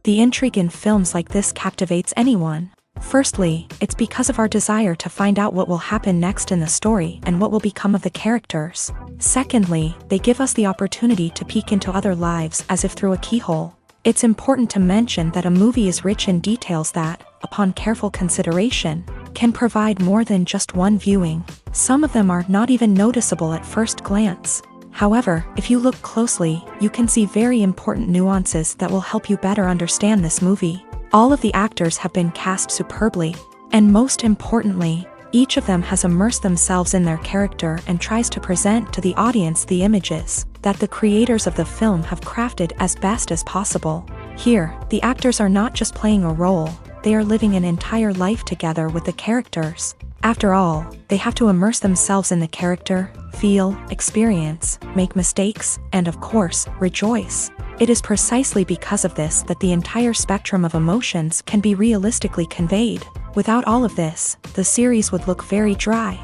The intrigue in films like this captivates anyone. Firstly, it's because of our desire to find out what will happen next in the story and what will become of the characters. Secondly, they give us the opportunity to peek into other lives as if through a keyhole. It's important to mention that a movie is rich in details that, upon careful consideration, can provide more than just one viewing. Some of them are not even noticeable at first glance. However, if you look closely, you can see very important nuances that will help you better understand this movie. All of the actors have been cast superbly, and most importantly, each of them has immersed themselves in their character and tries to present to the audience the images that the creators of the film have crafted as best as possible. Here, the actors are not just playing a role, they are living an entire life together with the characters. After all, they have to immerse themselves in the character, feel, experience, make mistakes, and of course, rejoice. It is precisely because of this that the entire spectrum of emotions can be realistically conveyed. Without all of this, the series would look very dry.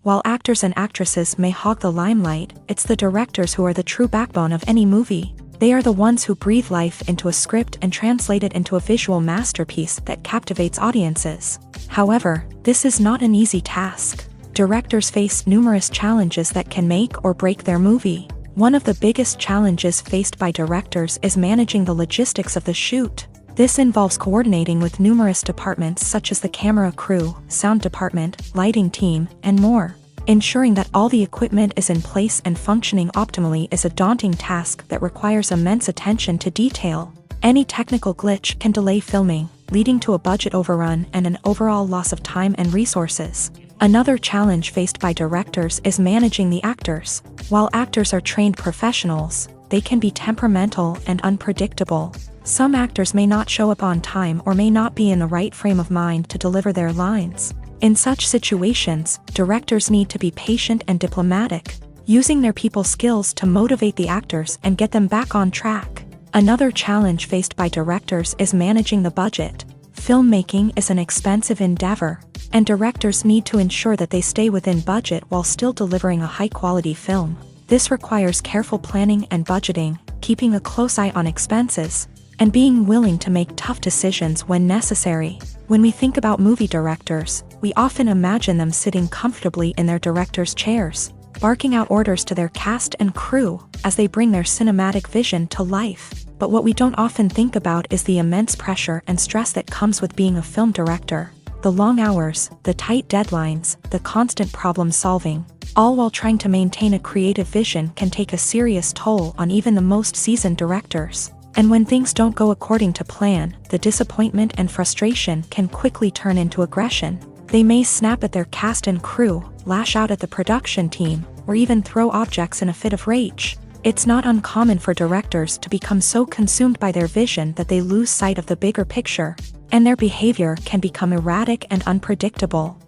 While actors and actresses may hog the limelight, it's the directors who are the true backbone of any movie. They are the ones who breathe life into a script and translate it into a visual masterpiece that captivates audiences. However, this is not an easy task. Directors face numerous challenges that can make or break their movie. One of the biggest challenges faced by directors is managing the logistics of the shoot. This involves coordinating with numerous departments such as the camera crew, sound department, lighting team, and more. Ensuring that all the equipment is in place and functioning optimally is a daunting task that requires immense attention to detail. Any technical glitch can delay filming, leading to a budget overrun and an overall loss of time and resources. Another challenge faced by directors is managing the actors. While actors are trained professionals, they can be temperamental and unpredictable. Some actors may not show up on time or may not be in the right frame of mind to deliver their lines. In such situations, directors need to be patient and diplomatic, using their people skills to motivate the actors and get them back on track. Another challenge faced by directors is managing the budget. Filmmaking is an expensive endeavor, and directors need to ensure that they stay within budget while still delivering a high-quality film. This requires careful planning and budgeting, keeping a close eye on expenses, and being willing to make tough decisions when necessary. When we think about movie directors, we often imagine them sitting comfortably in their director's chairs, barking out orders to their cast and crew as they bring their cinematic vision to life. But what we don't often think about is the immense pressure and stress that comes with being a film director. The long hours, the tight deadlines, the constant problem solving, all while trying to maintain a creative vision can take a serious toll on even the most seasoned directors. And when things don't go according to plan, the disappointment and frustration can quickly turn into aggression. They may snap at their cast and crew, lash out at the production team, or even throw objects in a fit of rage. It's not uncommon for directors to become so consumed by their vision that they lose sight of the bigger picture, and their behavior can become erratic and unpredictable.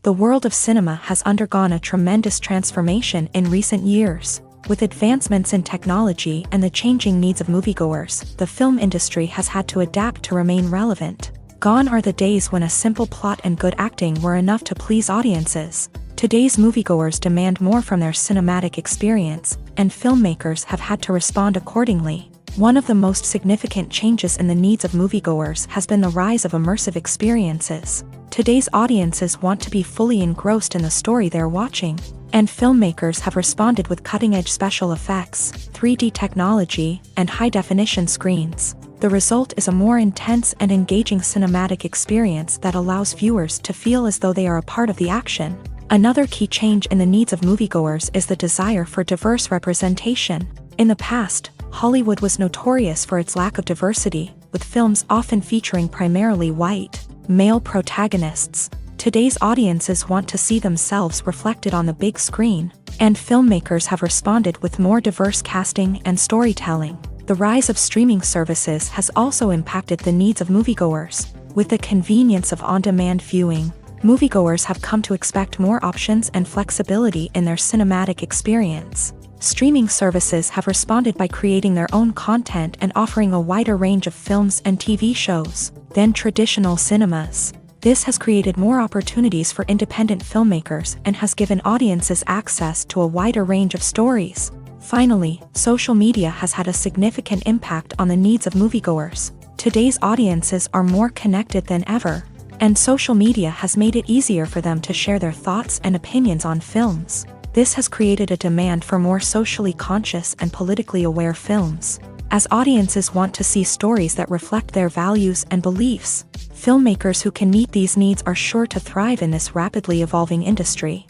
The world of cinema has undergone a tremendous transformation in recent years. With advancements in technology and the changing needs of moviegoers, the film industry has had to adapt to remain relevant. Gone are the days when a simple plot and good acting were enough to please audiences. Today's moviegoers demand more from their cinematic experience, and filmmakers have had to respond accordingly. One of the most significant changes in the needs of moviegoers has been the rise of immersive experiences. Today's audiences want to be fully engrossed in the story they're watching, and filmmakers have responded with cutting-edge special effects, 3D technology, and high-definition screens. The result is a more intense and engaging cinematic experience that allows viewers to feel as though they are a part of the action. Another key change in the needs of moviegoers is the desire for diverse representation. In the past, Hollywood was notorious for its lack of diversity, with films often featuring primarily white, male protagonists. Today's audiences want to see themselves reflected on the big screen, and filmmakers have responded with more diverse casting and storytelling. The rise of streaming services has also impacted the needs of moviegoers. With the convenience of on-demand viewing, moviegoers have come to expect more options and flexibility in their cinematic experience. Streaming services have responded by creating their own content and offering a wider range of films and TV shows than traditional cinemas. This has created more opportunities for independent filmmakers and has given audiences access to a wider range of stories. Finally, social media has had a significant impact on the needs of moviegoers. Today's audiences are more connected than ever, and social media has made it easier for them to share their thoughts and opinions on films. This has created a demand for more socially conscious and politically aware films. As audiences want to see stories that reflect their values and beliefs, filmmakers who can meet these needs are sure to thrive in this rapidly evolving industry.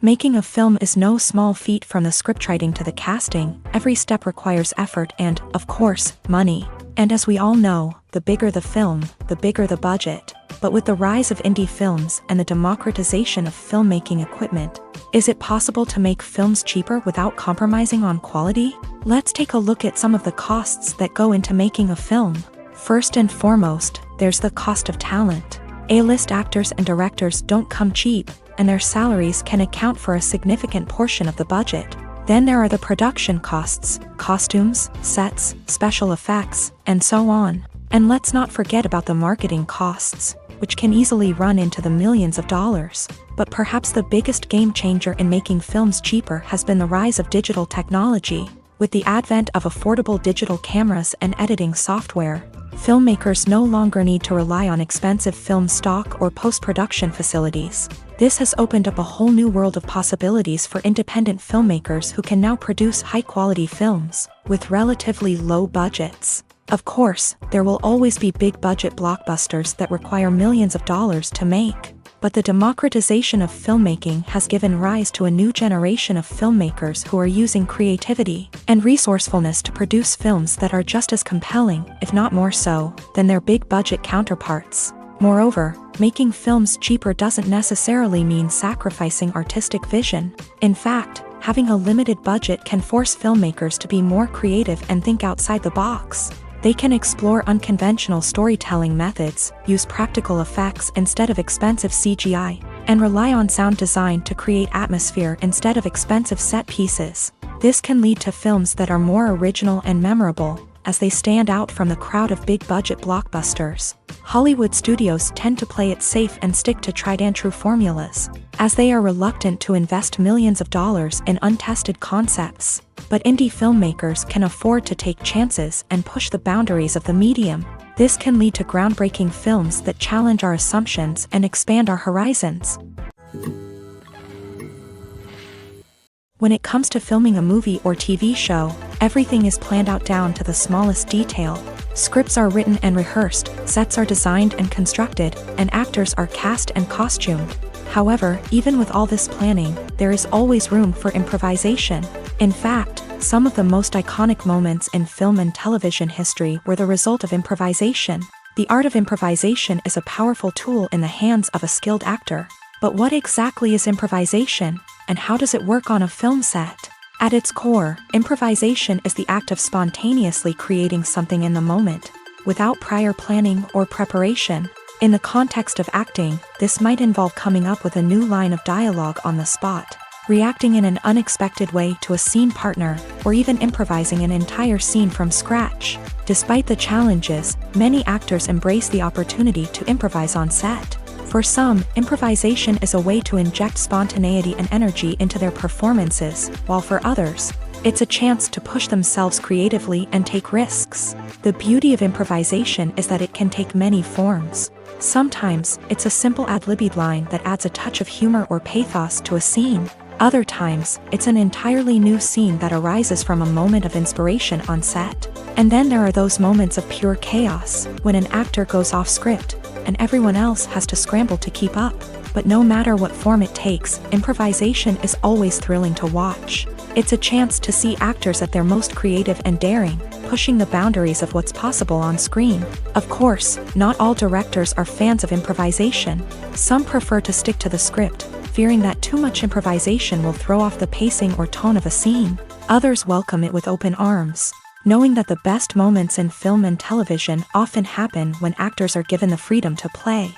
Making a film is no small feat. From the scriptwriting to the casting, every step requires effort and, of course, money. And as we all know, the bigger the film, the bigger the budget. But with the rise of indie films and the democratization of filmmaking equipment, is it possible to make films cheaper without compromising on quality? Let's take a look at some of the costs that go into making a film. First and foremost, there's the cost of talent. A-list actors and directors don't come cheap, and their salaries can account for a significant portion of the budget. Then there are the production costs, costumes, sets, special effects, and so on. And let's not forget about the marketing costs, which can easily run into the millions of dollars. But perhaps the biggest game changer in making films cheaper has been the rise of digital technology. With the advent of affordable digital cameras and editing software, filmmakers no longer need to rely on expensive film stock or post-production facilities. This has opened up a whole new world of possibilities for independent filmmakers who can now produce high-quality films with relatively low budgets. Of course, there will always be big-budget blockbusters that require millions of dollars to make. But the democratization of filmmaking has given rise to a new generation of filmmakers who are using creativity and resourcefulness to produce films that are just as compelling, if not more so, than their big-budget counterparts. Moreover, making films cheaper doesn't necessarily mean sacrificing artistic vision. In fact, having a limited budget can force filmmakers to be more creative and think outside the box. They can explore unconventional storytelling methods, use practical effects instead of expensive CGI, and rely on sound design to create atmosphere instead of expensive set pieces. This can lead to films that are more original and memorable, as they stand out from the crowd of big-budget blockbusters. Hollywood studios tend to play it safe and stick to tried-and-true formulas, as they are reluctant to invest millions of dollars in untested concepts. But indie filmmakers can afford to take chances and push the boundaries of the medium. This can lead to groundbreaking films that challenge our assumptions and expand our horizons. When it comes to filming a movie or TV show, everything is planned out down to the smallest detail. Scripts are written and rehearsed, sets are designed and constructed, and actors are cast and costumed. However, even with all this planning, there is always room for improvisation. In fact, some of the most iconic moments in film and television history were the result of improvisation. The art of improvisation is a powerful tool in the hands of a skilled actor. But what exactly is improvisation, and how does it work on a film set? At its core, improvisation is the act of spontaneously creating something in the moment, without prior planning or preparation. In the context of acting, this might involve coming up with a new line of dialogue on the spot, reacting in an unexpected way to a scene partner, or even improvising an entire scene from scratch. Despite the challenges, many actors embrace the opportunity to improvise on set. For some, improvisation is a way to inject spontaneity and energy into their performances, while for others, it's a chance to push themselves creatively and take risks. The beauty of improvisation is that it can take many forms. Sometimes, it's a simple ad-libbed line that adds a touch of humor or pathos to a scene. Other times, it's an entirely new scene that arises from a moment of inspiration on set. And then there are those moments of pure chaos, when an actor goes off script, and everyone else has to scramble to keep up. But no matter what form it takes, improvisation is always thrilling to watch. It's a chance to see actors at their most creative and daring, pushing the boundaries of what's possible on screen. Of course, not all directors are fans of improvisation. Some prefer to stick to the script, fearing that too much improvisation will throw off the pacing or tone of a scene. Others welcome it with open arms, knowing that the best moments in film and television often happen when actors are given the freedom to play.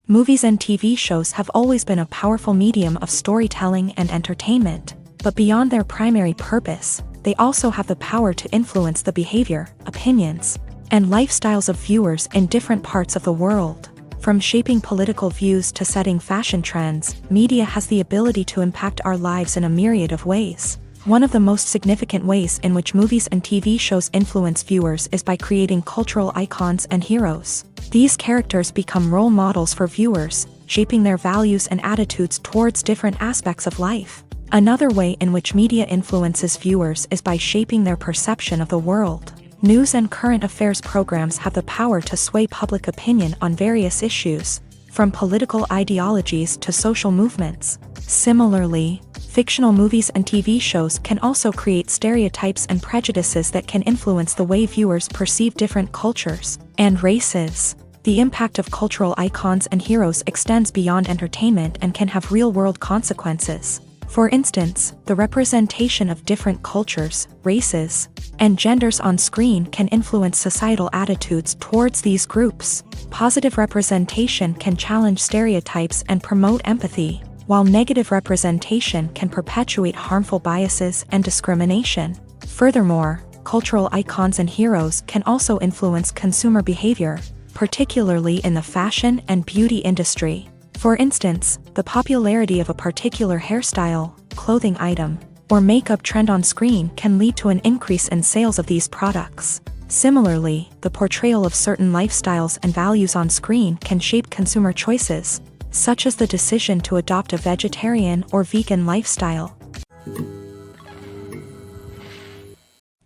Movies and TV shows have always been a powerful medium of storytelling and entertainment, but beyond their primary purpose, they also have the power to influence the behavior, opinions, and lifestyles of viewers in different parts of the world. From shaping political views to setting fashion trends, media has the ability to impact our lives in a myriad of ways. One of the most significant ways in which movies and TV shows influence viewers is by creating cultural icons and heroes. These characters become role models for viewers, shaping their values and attitudes towards different aspects of life. Another way in which media influences viewers is by shaping their perception of the world. News and current affairs programs have the power to sway public opinion on various issues, from political ideologies to social movements. Similarly, fictional movies and TV shows can also create stereotypes and prejudices that can influence the way viewers perceive different cultures and races. The impact of cultural icons and heroes extends beyond entertainment and can have real-world consequences. For instance, the representation of different cultures, races, and genders on screen can influence societal attitudes towards these groups. Positive representation can challenge stereotypes and promote empathy, while negative representation can perpetuate harmful biases and discrimination. Furthermore, cultural icons and heroes can also influence consumer behavior, particularly in the fashion and beauty industry. For instance, the popularity of a particular hairstyle, clothing item, or makeup trend on screen can lead to an increase in sales of these products. Similarly, the portrayal of certain lifestyles and values on screen can shape consumer choices, such as the decision to adopt a vegetarian or vegan lifestyle.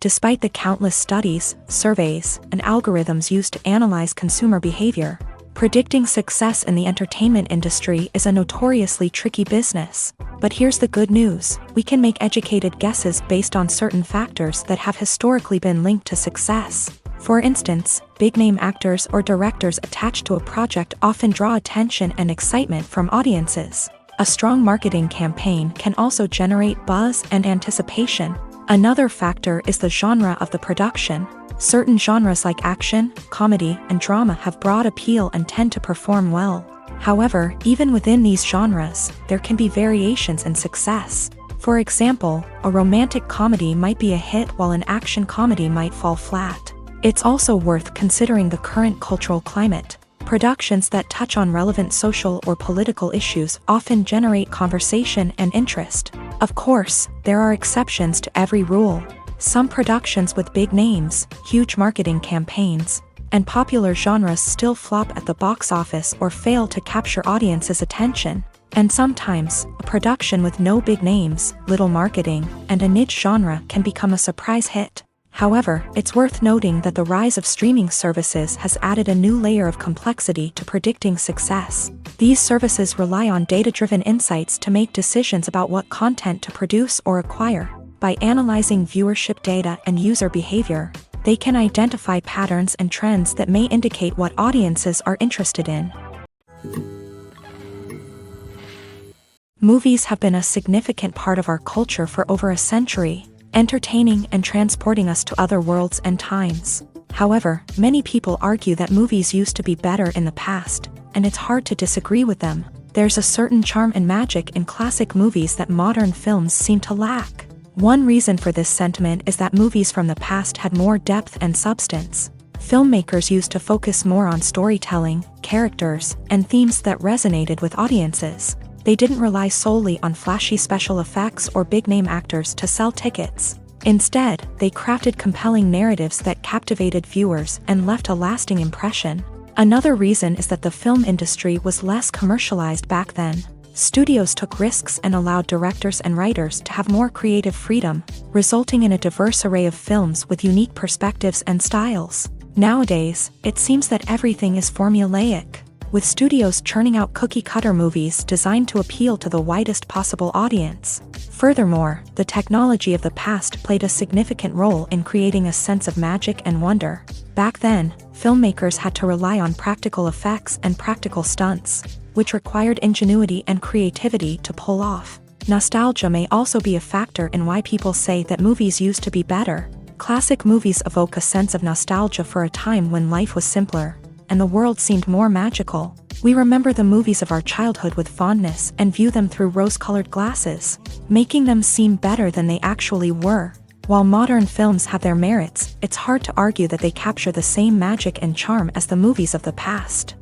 Despite the countless studies, surveys, and algorithms used to analyze consumer behavior, predicting success in the entertainment industry is a notoriously tricky business. But here's the good news: we can make educated guesses based on certain factors that have historically been linked to success. For instance, big-name actors or directors attached to a project often draw attention and excitement from audiences. A strong marketing campaign can also generate buzz and anticipation. Another factor is the genre of the production. Certain genres like action, comedy, and drama have broad appeal and tend to perform well. However, even within these genres, there can be variations in success. For example, a romantic comedy might be a hit while an action comedy might fall flat. It's also worth considering the current cultural climate. Productions that touch on relevant social or political issues often generate conversation and interest. Of course, there are exceptions to every rule. Some productions with big names, huge marketing campaigns, and popular genres still flop at the box office or fail to capture audiences' attention. And sometimes, a production with no big names, little marketing, and a niche genre can become a surprise hit. However, it's worth noting that the rise of streaming services has added a new layer of complexity to predicting success. These services rely on data-driven insights to make decisions about what content to produce or acquire. By analyzing viewership data and user behavior, they can identify patterns and trends that may indicate what audiences are interested in. Movies have been a significant part of our culture for over a century, entertaining and transporting us to other worlds and times. However, many people argue that movies used to be better in the past, and it's hard to disagree with them. There's a certain charm and magic in classic movies that modern films seem to lack. One reason for this sentiment is that movies from the past had more depth and substance. Filmmakers used to focus more on storytelling, characters, and themes that resonated with audiences. They didn't rely solely on flashy special effects or big-name actors to sell tickets. Instead, they crafted compelling narratives that captivated viewers and left a lasting impression. Another reason is that the film industry was less commercialized back then. Studios took risks and allowed directors and writers to have more creative freedom, resulting in a diverse array of films with unique perspectives and styles. Nowadays, it seems that everything is formulaic, with studios churning out cookie-cutter movies designed to appeal to the widest possible audience. Furthermore, the technology of the past played a significant role in creating a sense of magic and wonder. Back then, filmmakers had to rely on practical effects and practical stunts, which required ingenuity and creativity to pull off. Nostalgia may also be a factor in why people say that movies used to be better. Classic movies evoke a sense of nostalgia for a time when life was simpler, and the world seemed more magical. We remember the movies of our childhood with fondness and view them through rose-colored glasses, making them seem better than they actually were. While modern films have their merits, it's hard to argue that they capture the same magic and charm as the movies of the past.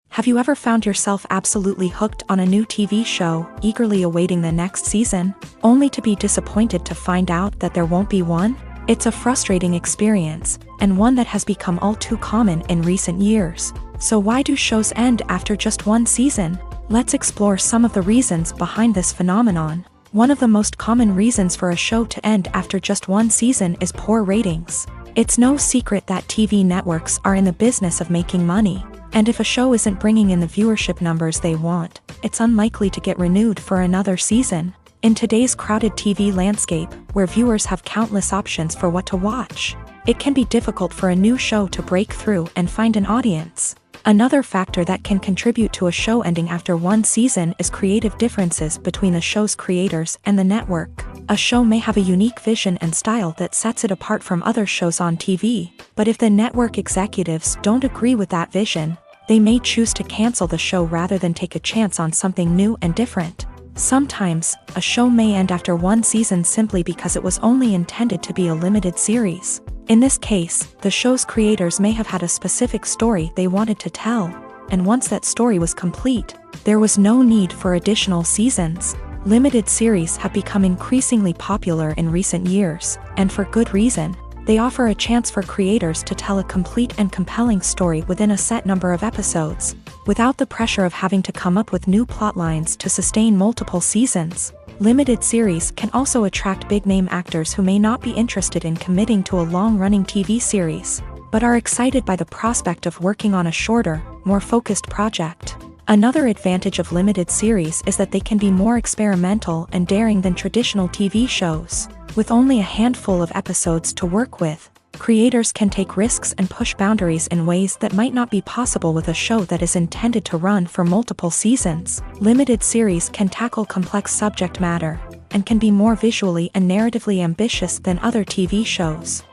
Have you ever found yourself absolutely hooked on a new TV show, eagerly awaiting the next season, only to be disappointed to find out that there won't be one? It's a frustrating experience, and one that has become all too common in recent years. So why do shows end after just one season? Let's explore some of the reasons behind this phenomenon. One of the most common reasons for a show to end after just one season is poor ratings. It's no secret that TV networks are in the business of making money. And if a show isn't bringing in the viewership numbers they want, it's unlikely to get renewed for another season. In today's crowded TV landscape, where viewers have countless options for what to watch, it can be difficult for a new show to break through and find an audience. Another factor that can contribute to a show ending after one season is creative differences between the show's creators and the network. A show may have a unique vision and style that sets it apart from other shows on TV, but if the network executives don't agree with that vision, they may choose to cancel the show rather than take a chance on something new and different. Sometimes, a show may end after one season simply because it was only intended to be a limited series. In this case, the show's creators may have had a specific story they wanted to tell, and once that story was complete, there was no need for additional seasons. Limited series have become increasingly popular in recent years, and for good reason. They offer a chance for creators to tell a complete and compelling story within a set number of episodes, without the pressure of having to come up with new plotlines to sustain multiple seasons. Limited series can also attract big-name actors who may not be interested in committing to a long-running TV series, but are excited by the prospect of working on a shorter, more focused project. Another advantage of limited series is that they can be more experimental and daring than traditional TV shows. With only a handful of episodes to work with, creators can take risks and push boundaries in ways that might not be possible with a show that is intended to run for multiple seasons. Limited series can tackle complex subject matter, and can be more visually and narratively ambitious than other TV shows.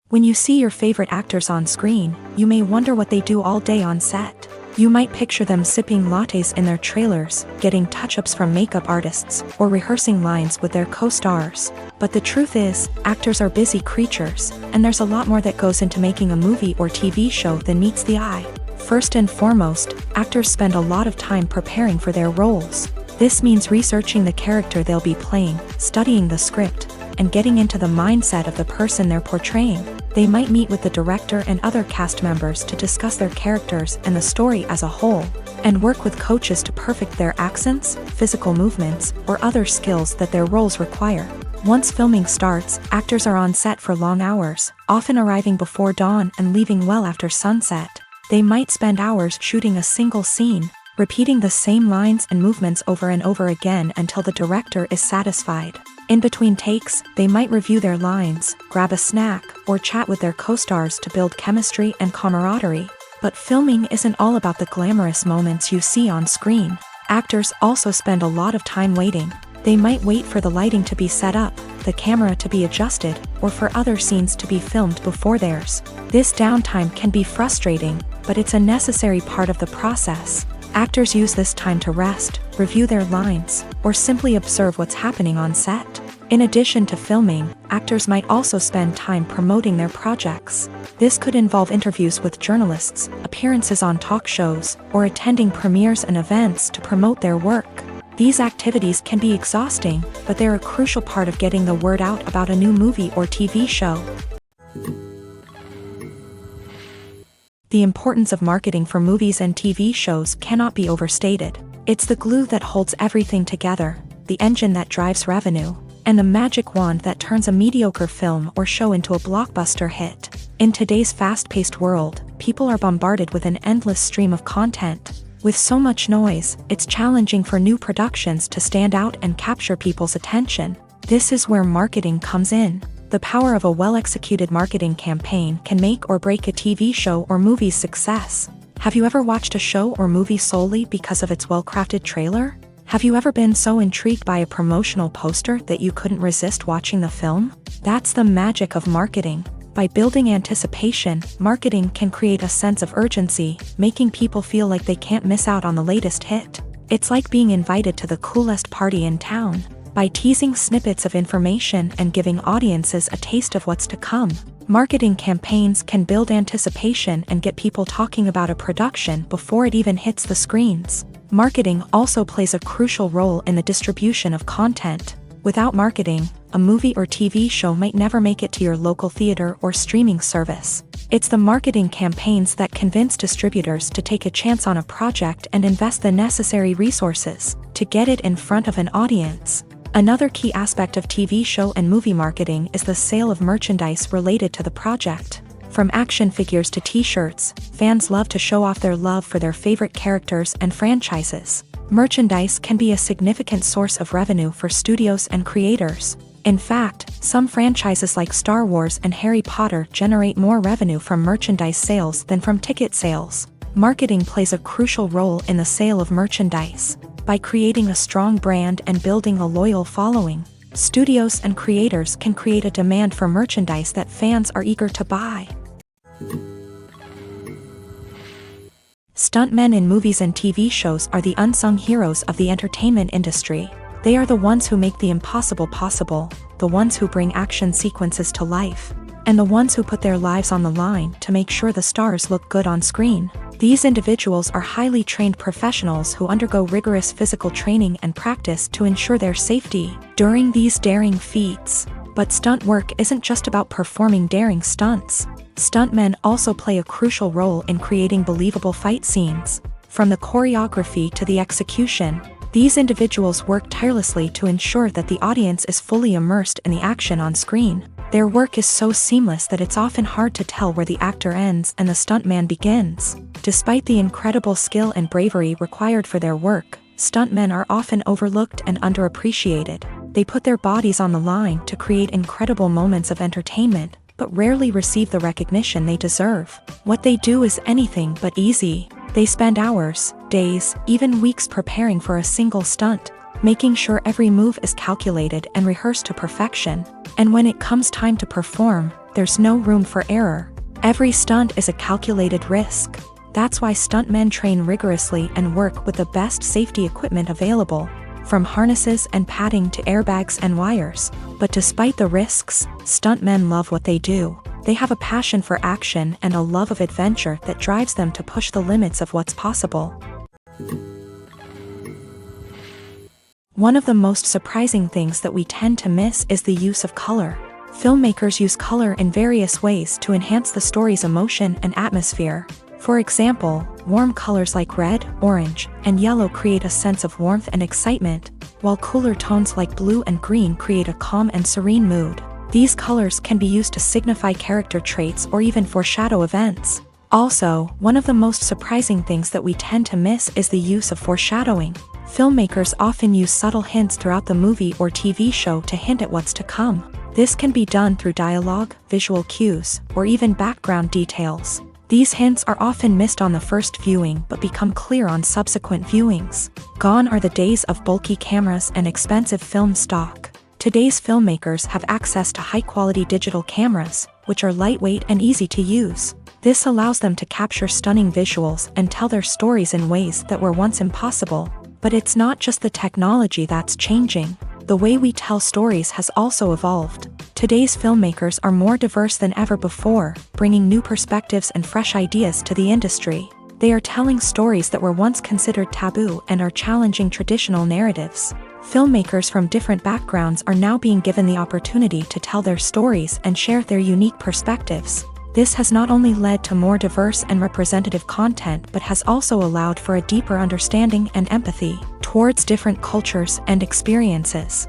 When you see your favorite actors on screen, you may wonder what they do all day on set. You might picture them sipping lattes in their trailers, getting touch-ups from makeup artists, or rehearsing lines with their co-stars. But the truth is, actors are busy creatures, and there's a lot more that goes into making a movie or TV show than meets the eye. First and foremost, actors spend a lot of time preparing for their roles. This means researching the character they'll be playing, studying the script, and getting into the mindset of the person they're portraying. They might meet with the director and other cast members to discuss their characters and the story as a whole, and work with coaches to perfect their accents, physical movements, or other skills that their roles require. Once filming starts, actors are on set for long hours, often arriving before dawn and leaving well after sunset. They might spend hours shooting a single scene, repeating the same lines and movements over and over again until the director is satisfied. In between takes, they might review their lines, grab a snack, or chat with their co-stars to build chemistry and camaraderie. But filming isn't all about the glamorous moments you see on screen. Actors also spend a lot of time waiting. They might wait for the lighting to be set up, the camera to be adjusted, or for other scenes to be filmed before theirs. This downtime can be frustrating, but it's a necessary part of the process. Actors use this time to rest, review their lines, or simply observe what's happening on set. In addition to filming, actors might also spend time promoting their projects. This could involve interviews with journalists, appearances on talk shows, or attending premieres and events to promote their work. These activities can be exhausting, but they're a crucial part of getting the word out about a new movie or TV show. The importance of marketing for movies and TV shows cannot be overstated. It's the glue that holds everything together, the engine that drives revenue, and the magic wand that turns a mediocre film or show into a blockbuster hit. In today's fast-paced world, people are bombarded with an endless stream of content. With so much noise, it's challenging for new productions to stand out and capture people's attention. This is where marketing comes in. The power of a well-executed marketing campaign can make or break a TV show or movie's success. Have you ever watched a show or movie solely because of its well-crafted trailer? Have you ever been so intrigued by a promotional poster that you couldn't resist watching the film? That's the magic of marketing. By building anticipation, marketing can create a sense of urgency, making people feel like they can't miss out on the latest hit. It's like being invited to the coolest party in town. By teasing snippets of information and giving audiences a taste of what's to come, marketing campaigns can build anticipation and get people talking about a production before it even hits the screens. Marketing also plays a crucial role in the distribution of content. Without marketing, a movie or TV show might never make it to your local theater or streaming service. It's the marketing campaigns that convince distributors to take a chance on a project and invest the necessary resources to get it in front of an audience. Another key aspect of TV show and movie marketing is the sale of merchandise related to the project. From action figures to t-shirts, fans love to show off their love for their favorite characters and franchises. Merchandise can be a significant source of revenue for studios and creators. In fact, some franchises like Star Wars and Harry Potter generate more revenue from merchandise sales than from ticket sales. Marketing plays a crucial role in the sale of merchandise. By creating a strong brand and building a loyal following, studios and creators can create a demand for merchandise that fans are eager to buy. Stuntmen in movies and TV shows are the unsung heroes of the entertainment industry. They are the ones who make the impossible possible, the ones who bring action sequences to life, and the ones who put their lives on the line to make sure the stars look good on screen. These individuals are highly trained professionals who undergo rigorous physical training and practice to ensure their safety during these daring feats. But stunt work isn't just about performing daring stunts. Stuntmen also play a crucial role in creating believable fight scenes. From the choreography to the execution, these individuals work tirelessly to ensure that the audience is fully immersed in the action on screen. Their work is so seamless that it's often hard to tell where the actor ends and the stuntman begins. Despite the incredible skill and bravery required for their work, stuntmen are often overlooked and underappreciated. They put their bodies on the line to create incredible moments of entertainment, but rarely receive the recognition they deserve. What they do is anything but easy. They spend hours, days, even weeks preparing for a single stunt, making sure every move is calculated and rehearsed to perfection. And when it comes time to perform, there's no room for error. Every stunt is a calculated risk. That's why stuntmen train rigorously and work with the best safety equipment available, from harnesses and padding to airbags and wires. But despite the risks, stuntmen love what they do. They have a passion for action and a love of adventure that drives them to push the limits of what's possible. One of the most surprising things that we tend to miss is the use of color. Filmmakers use color in various ways to enhance the story's emotion and atmosphere. For example, warm colors like red, orange, and yellow create a sense of warmth and excitement, while cooler tones like blue and green create a calm and serene mood. These colors can be used to signify character traits or even foreshadow events. Also, one of the most surprising things that we tend to miss is the use of foreshadowing. Filmmakers often use subtle hints throughout the movie or TV show to hint at what's to come. This can be done through dialogue, visual cues, or even background details. These hints are often missed on the first viewing but become clear on subsequent viewings. Gone are the days of bulky cameras and expensive film stock. Today's filmmakers have access to high-quality digital cameras, which are lightweight and easy to use. This allows them to capture stunning visuals and tell their stories in ways that were once impossible. But it's not just the technology that's changing. The way we tell stories has also evolved. Today's filmmakers are more diverse than ever before, bringing new perspectives and fresh ideas to the industry. They are telling stories that were once considered taboo and are challenging traditional narratives. Filmmakers from different backgrounds are now being given the opportunity to tell their stories and share their unique perspectives. This has not only led to more diverse and representative content but has also allowed for a deeper understanding and empathy towards different cultures and experiences.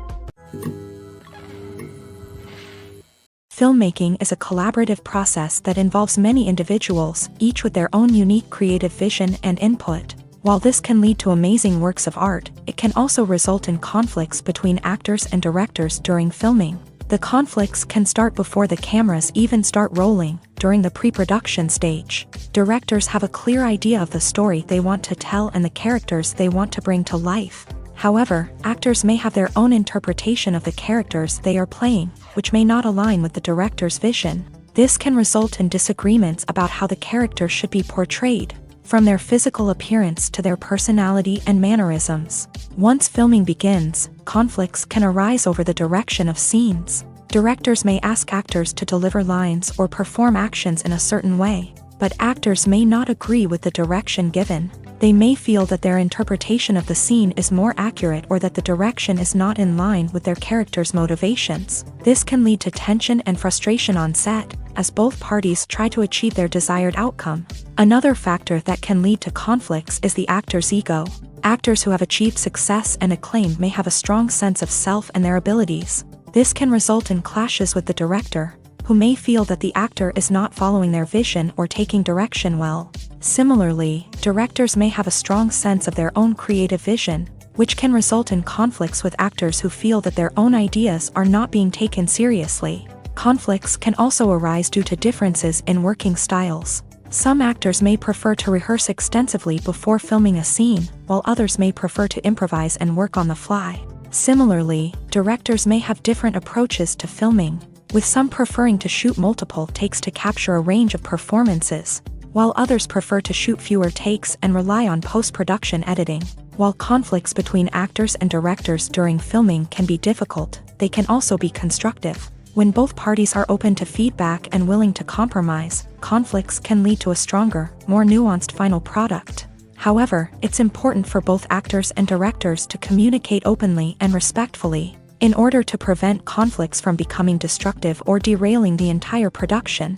Filmmaking is a collaborative process that involves many individuals, each with their own unique creative vision and input. While this can lead to amazing works of art, it can also result in conflicts between actors and directors during filming. The conflicts can start before the cameras even start rolling, during the pre-production stage. Directors have a clear idea of the story they want to tell and the characters they want to bring to life. However, actors may have their own interpretation of the characters they are playing, which may not align with the director's vision. This can result in disagreements about how the character should be portrayed. from their physical appearance to their personality and mannerisms. Once filming begins, conflicts can arise over the direction of scenes. Directors may ask actors to deliver lines or perform actions in a certain way, but actors may not agree with the direction given. They may feel that their interpretation of the scene is more accurate or that the direction is not in line with their character's motivations. This can lead to tension and frustration on set, as both parties try to achieve their desired outcome. Another factor that can lead to conflicts is the actor's ego. Actors who have achieved success and acclaim may have a strong sense of self and their abilities. This can result in clashes with the director, who may feel that the actor is not following their vision or taking direction well. Similarly, directors may have a strong sense of their own creative vision, which can result in conflicts with actors who feel that their own ideas are not being taken seriously. Conflicts can also arise due to differences in working styles. Some actors may prefer to rehearse extensively before filming a scene, while others may prefer to improvise and work on the fly. Similarly, directors may have different approaches to filming, with some preferring to shoot multiple takes to capture a range of performances, while others prefer to shoot fewer takes and rely on post-production editing. While conflicts between actors and directors during filming can be difficult, they can also be constructive. When both parties are open to feedback and willing to compromise, conflicts can lead to a stronger, more nuanced final product. However, it's important for both actors and directors to communicate openly and respectfully, in order to prevent conflicts from becoming destructive or derailing the entire production.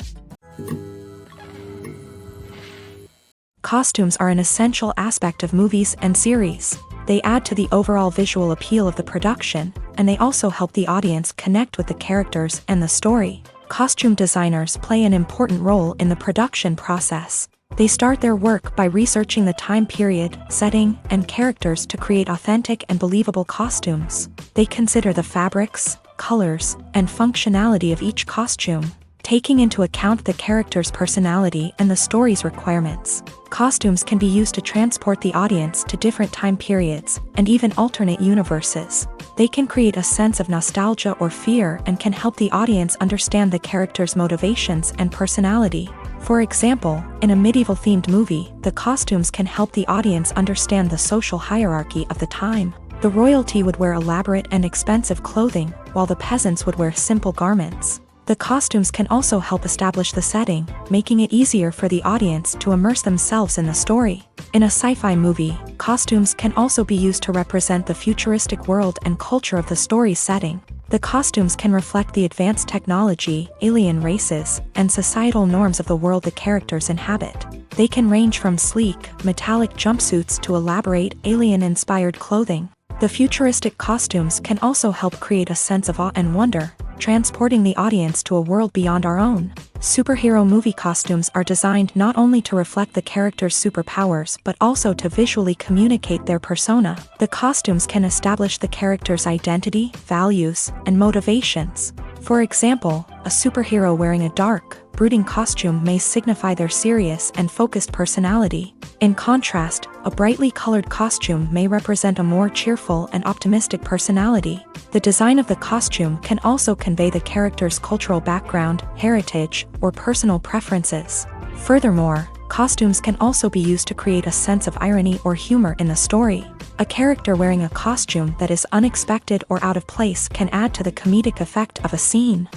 Costumes are an essential aspect of movies and series. They add to the overall visual appeal of the production, and they also help the audience connect with the characters and the story. Costume designers play an important role in the production process. They start their work by researching the time period, setting, and characters to create authentic and believable costumes. They consider the fabrics, colors, and functionality of each costume, taking into account the character's personality and the story's requirements. Costumes can be used to transport the audience to different time periods, and even alternate universes. They can create a sense of nostalgia or fear and can help the audience understand the character's motivations and personality. For example, in a medieval-themed movie, the costumes can help the audience understand the social hierarchy of the time. The royalty would wear elaborate and expensive clothing, while the peasants would wear simple garments. The costumes can also help establish the setting, making it easier for the audience to immerse themselves in the story. In a sci-fi movie, costumes can also be used to represent the futuristic world and culture of the story's setting. The costumes can reflect the advanced technology, alien races, and societal norms of the world the characters inhabit. They can range from sleek, metallic jumpsuits to elaborate, alien-inspired clothing. The futuristic costumes can also help create a sense of awe and wonder, transporting the audience to a world beyond our own. Superhero movie costumes are designed not only to reflect the character's superpowers but also to visually communicate their persona. The costumes can establish the character's identity, values, and motivations. For example, a superhero wearing a dark, brooding costume may signify their serious and focused personality. In contrast, a brightly colored costume may represent a more cheerful and optimistic personality. The design of the costume can also convey the character's cultural background, heritage, or personal preferences. Furthermore, costumes can also be used to create a sense of irony or humor in the story. A character wearing a costume that is unexpected or out of place can add to the comedic effect of a scene.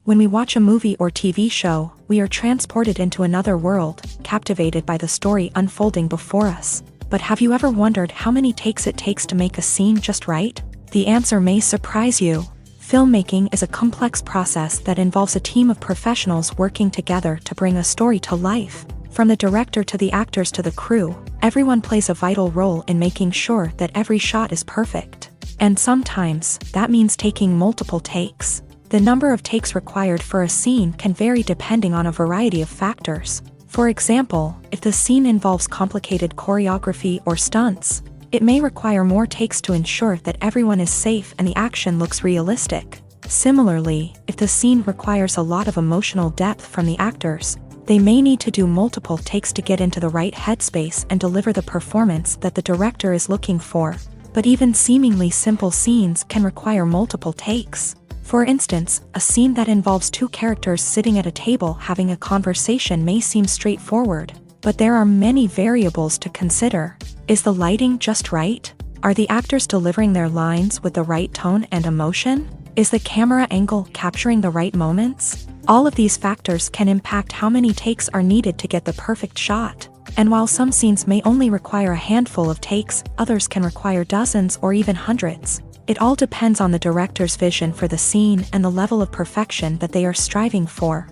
When we watch a movie or TV show, we are transported into another world, captivated by the story unfolding before us. But have you ever wondered how many takes it takes to make a scene just right? The answer may surprise you. Filmmaking is a complex process that involves a team of professionals working together to bring a story to life. From the director to the actors to the crew, everyone plays a vital role in making sure that every shot is perfect. And sometimes, that means taking multiple takes. The number of takes required for a scene can vary depending on a variety of factors. For example, if the scene involves complicated choreography or stunts, it may require more takes to ensure that everyone is safe and the action looks realistic. Similarly, if the scene requires a lot of emotional depth from the actors, they may need to do multiple takes to get into the right headspace and deliver the performance that the director is looking for. But even seemingly simple scenes can require multiple takes. For instance, a scene that involves two characters sitting at a table having a conversation may seem straightforward, but there are many variables to consider. Is the lighting just right? Are the actors delivering their lines with the right tone and emotion? Is the camera angle capturing the right moments? All of these factors can impact how many takes are needed to get the perfect shot. And while some scenes may only require a handful of takes, others can require dozens or even hundreds. It all depends on the director's vision for the scene and the level of perfection that they are striving for.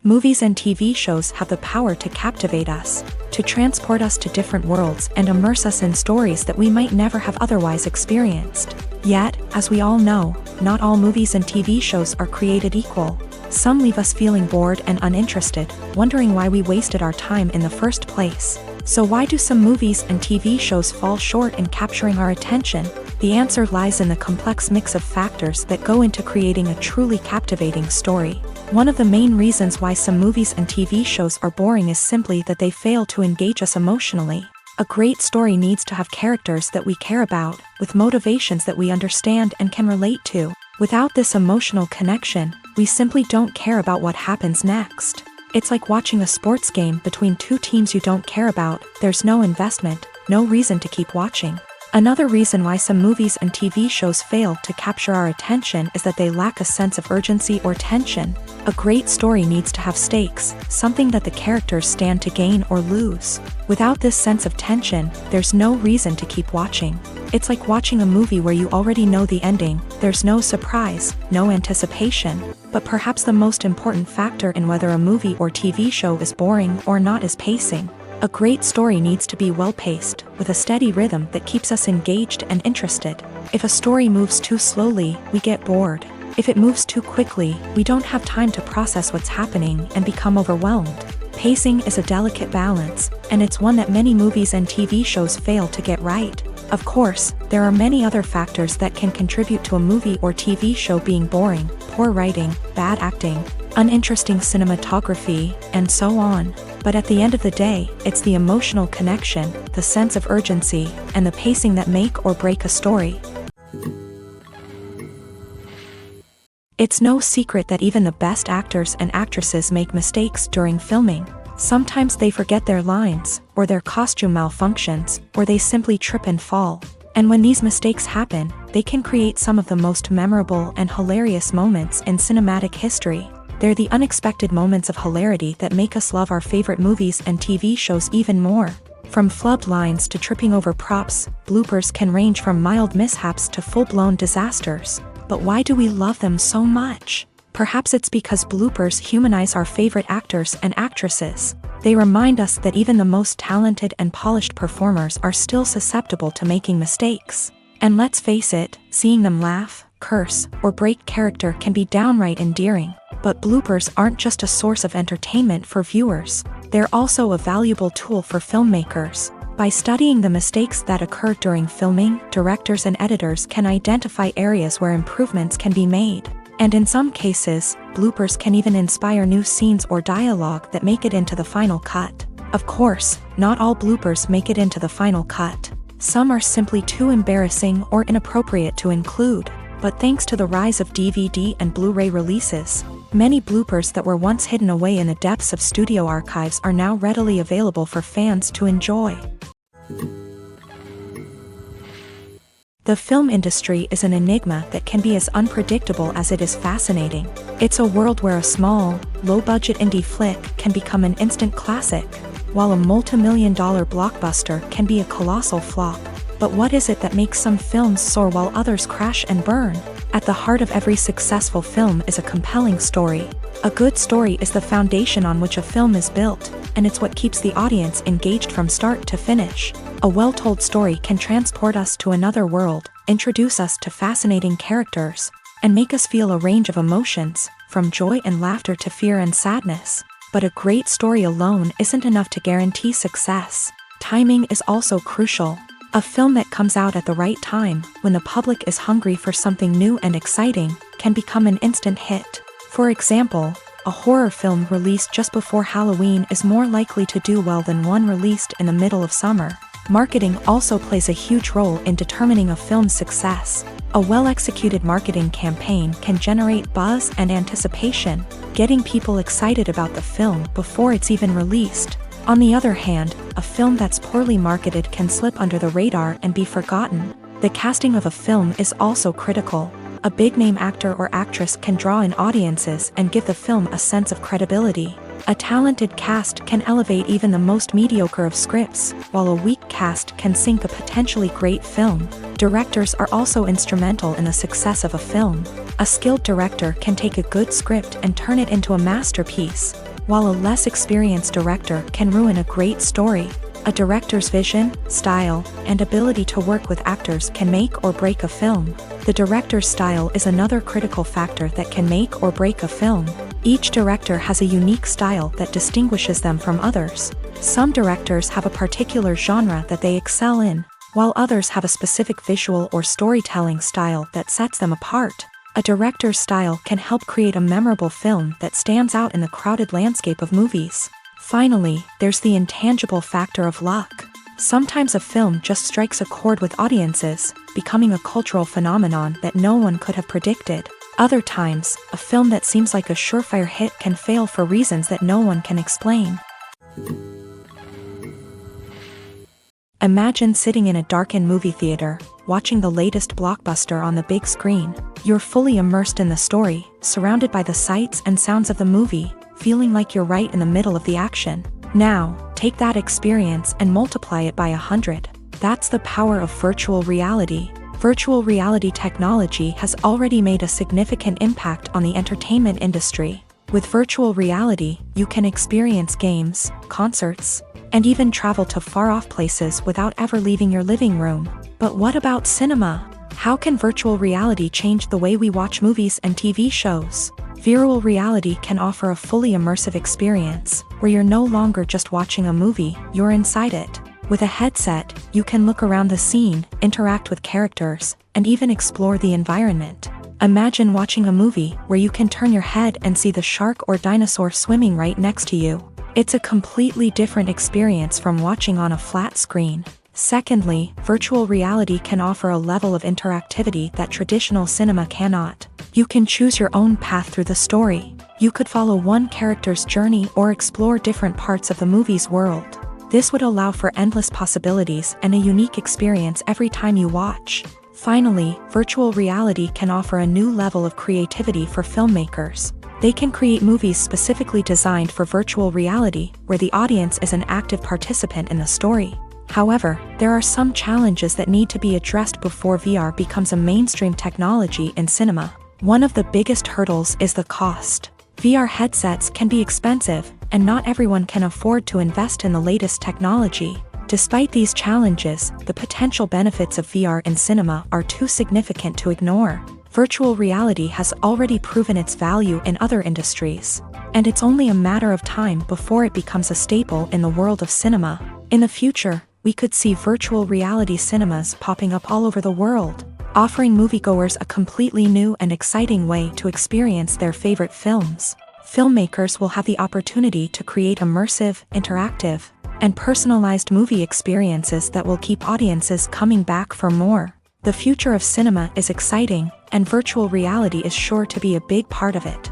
Movies and TV shows have the power to captivate us, to transport us to different worlds and immerse us in stories that we might never have otherwise experienced. Yet, as we all know, not all movies and TV shows are created equal. Some leave us feeling bored and uninterested, wondering why we wasted our time in the first place. So why do some movies and TV shows fall short in capturing our attention? The answer lies in the complex mix of factors that go into creating a truly captivating story. One of the main reasons why some movies and TV shows are boring is simply that they fail to engage us emotionally. A great story needs to have characters that we care about, with motivations that we understand and can relate to. Without this emotional connection, we simply don't care about what happens next. It's like watching a sports game between two teams you don't care about. There's no investment, no reason to keep watching. Another reason why some movies and TV shows fail to capture our attention is that they lack a sense of urgency or tension. A great story needs to have stakes, something that the characters stand to gain or lose. Without this sense of tension, there's no reason to keep watching. It's like watching a movie where you already know the ending. There's no surprise, no anticipation. But perhaps the most important factor in whether a movie or TV show is boring or not is pacing. A great story needs to be well-paced, with a steady rhythm that keeps us engaged and interested. If a story moves too slowly, we get bored. If it moves too quickly, we don't have time to process what's happening and become overwhelmed. Pacing is a delicate balance, and it's one that many movies and TV shows fail to get right. Of course, there are many other factors that can contribute to a movie or TV show being boring: poor writing, bad acting, uninteresting cinematography, and so on. But at the end of the day, it's the emotional connection, the sense of urgency, and the pacing that make or break a story. It's no secret that even the best actors and actresses make mistakes during filming. Sometimes they forget their lines, or their costume malfunctions, or they simply trip and fall. And when these mistakes happen, they can create some of the most memorable and hilarious moments in cinematic history. They're the unexpected moments of hilarity that make us love our favorite movies and TV shows even more. From flubbed lines to tripping over props, bloopers can range from mild mishaps to full-blown disasters. But why do we love them so much? Perhaps it's because bloopers humanize our favorite actors and actresses. They remind us that even the most talented and polished performers are still susceptible to making mistakes. And let's face it, seeing them laugh, curse, or break character can be downright endearing. But bloopers aren't just a source of entertainment for viewers. They're also a valuable tool for filmmakers. By studying the mistakes that occur during filming, directors and editors can identify areas where improvements can be made. And in some cases, bloopers can even inspire new scenes or dialogue that make it into the final cut. Of course, not all bloopers make it into the final cut. Some are simply too embarrassing or inappropriate to include. But thanks to the rise of DVD and Blu-ray releases, many bloopers that were once hidden away in the depths of studio archives are now readily available for fans to enjoy. The film industry is an enigma that can be as unpredictable as it is fascinating. It's a world where a small, low-budget indie flick can become an instant classic, while a multi-million-dollar blockbuster can be a colossal flop. But what is it that makes some films soar while others crash and burn? At the heart of every successful film is a compelling story. A good story is the foundation on which a film is built, and it's what keeps the audience engaged from start to finish. A well-told story can transport us to another world, introduce us to fascinating characters, and make us feel a range of emotions, from joy and laughter to fear and sadness. But a great story alone isn't enough to guarantee success. Timing is also crucial. A film that comes out at the right time, when the public is hungry for something new and exciting, can become an instant hit. For example, a horror film released just before Halloween is more likely to do well than one released in the middle of summer. Marketing also plays a huge role in determining a film's success. A well-executed marketing campaign can generate buzz and anticipation, getting people excited about the film before it's even released. On the other hand, a film that's poorly marketed can slip under the radar and be forgotten. The casting of a film is also critical. A big-name actor or actress can draw in audiences and give the film a sense of credibility. A talented cast can elevate even the most mediocre of scripts, while a weak cast can sink a potentially great film. Directors are also instrumental in the success of a film. A skilled director can take a good script and turn it into a masterpiece, while a less experienced director can ruin a great story. A director's vision, style, and ability to work with actors can make or break a film. The director's style is another critical factor that can make or break a film. Each director has a unique style that distinguishes them from others. Some directors have a particular genre that they excel in, while others have a specific visual or storytelling style that sets them apart. A director's style can help create a memorable film that stands out in the crowded landscape of movies. Finally, there's the intangible factor of luck. Sometimes a film just strikes a chord with audiences, becoming a cultural phenomenon that no one could have predicted. Other times, a film that seems like a surefire hit can fail for reasons that no one can explain. Imagine sitting in a darkened movie theater, watching the latest blockbuster on the big screen. You're fully immersed in the story, surrounded by the sights and sounds of the movie, feeling like you're right in the middle of the action. Now, take that experience and multiply it by 100. That's the power of virtual reality. Virtual reality technology has already made a significant impact on the entertainment industry. With virtual reality, you can experience games, concerts, and even travel to far-off places without ever leaving your living room. But what about cinema? How can virtual reality change the way we watch movies and TV shows? Virtual reality can offer a fully immersive experience, where you're no longer just watching a movie, you're inside it. With a headset, you can look around the scene, interact with characters, and even explore the environment. Imagine watching a movie where you can turn your head and see the shark or dinosaur swimming right next to you. It's a completely different experience from watching on a flat screen. Secondly, virtual reality can offer a level of interactivity that traditional cinema cannot. You can choose your own path through the story. You could follow one character's journey or explore different parts of the movie's world. This would allow for endless possibilities and a unique experience every time you watch. Finally, virtual reality can offer a new level of creativity for filmmakers. They can create movies specifically designed for virtual reality, where the audience is an active participant in the story. However, there are some challenges that need to be addressed before VR becomes a mainstream technology in cinema. One of the biggest hurdles is the cost. VR headsets can be expensive, and not everyone can afford to invest in the latest technology. Despite these challenges, the potential benefits of VR in cinema are too significant to ignore. Virtual reality has already proven its value in other industries, and it's only a matter of time before it becomes a staple in the world of cinema. In the future, we could see virtual reality cinemas popping up all over the world, offering moviegoers a completely new and exciting way to experience their favorite films. Filmmakers will have the opportunity to create immersive, interactive, and personalized movie experiences that will keep audiences coming back for more. The future of cinema is exciting, and virtual reality is sure to be a big part of it.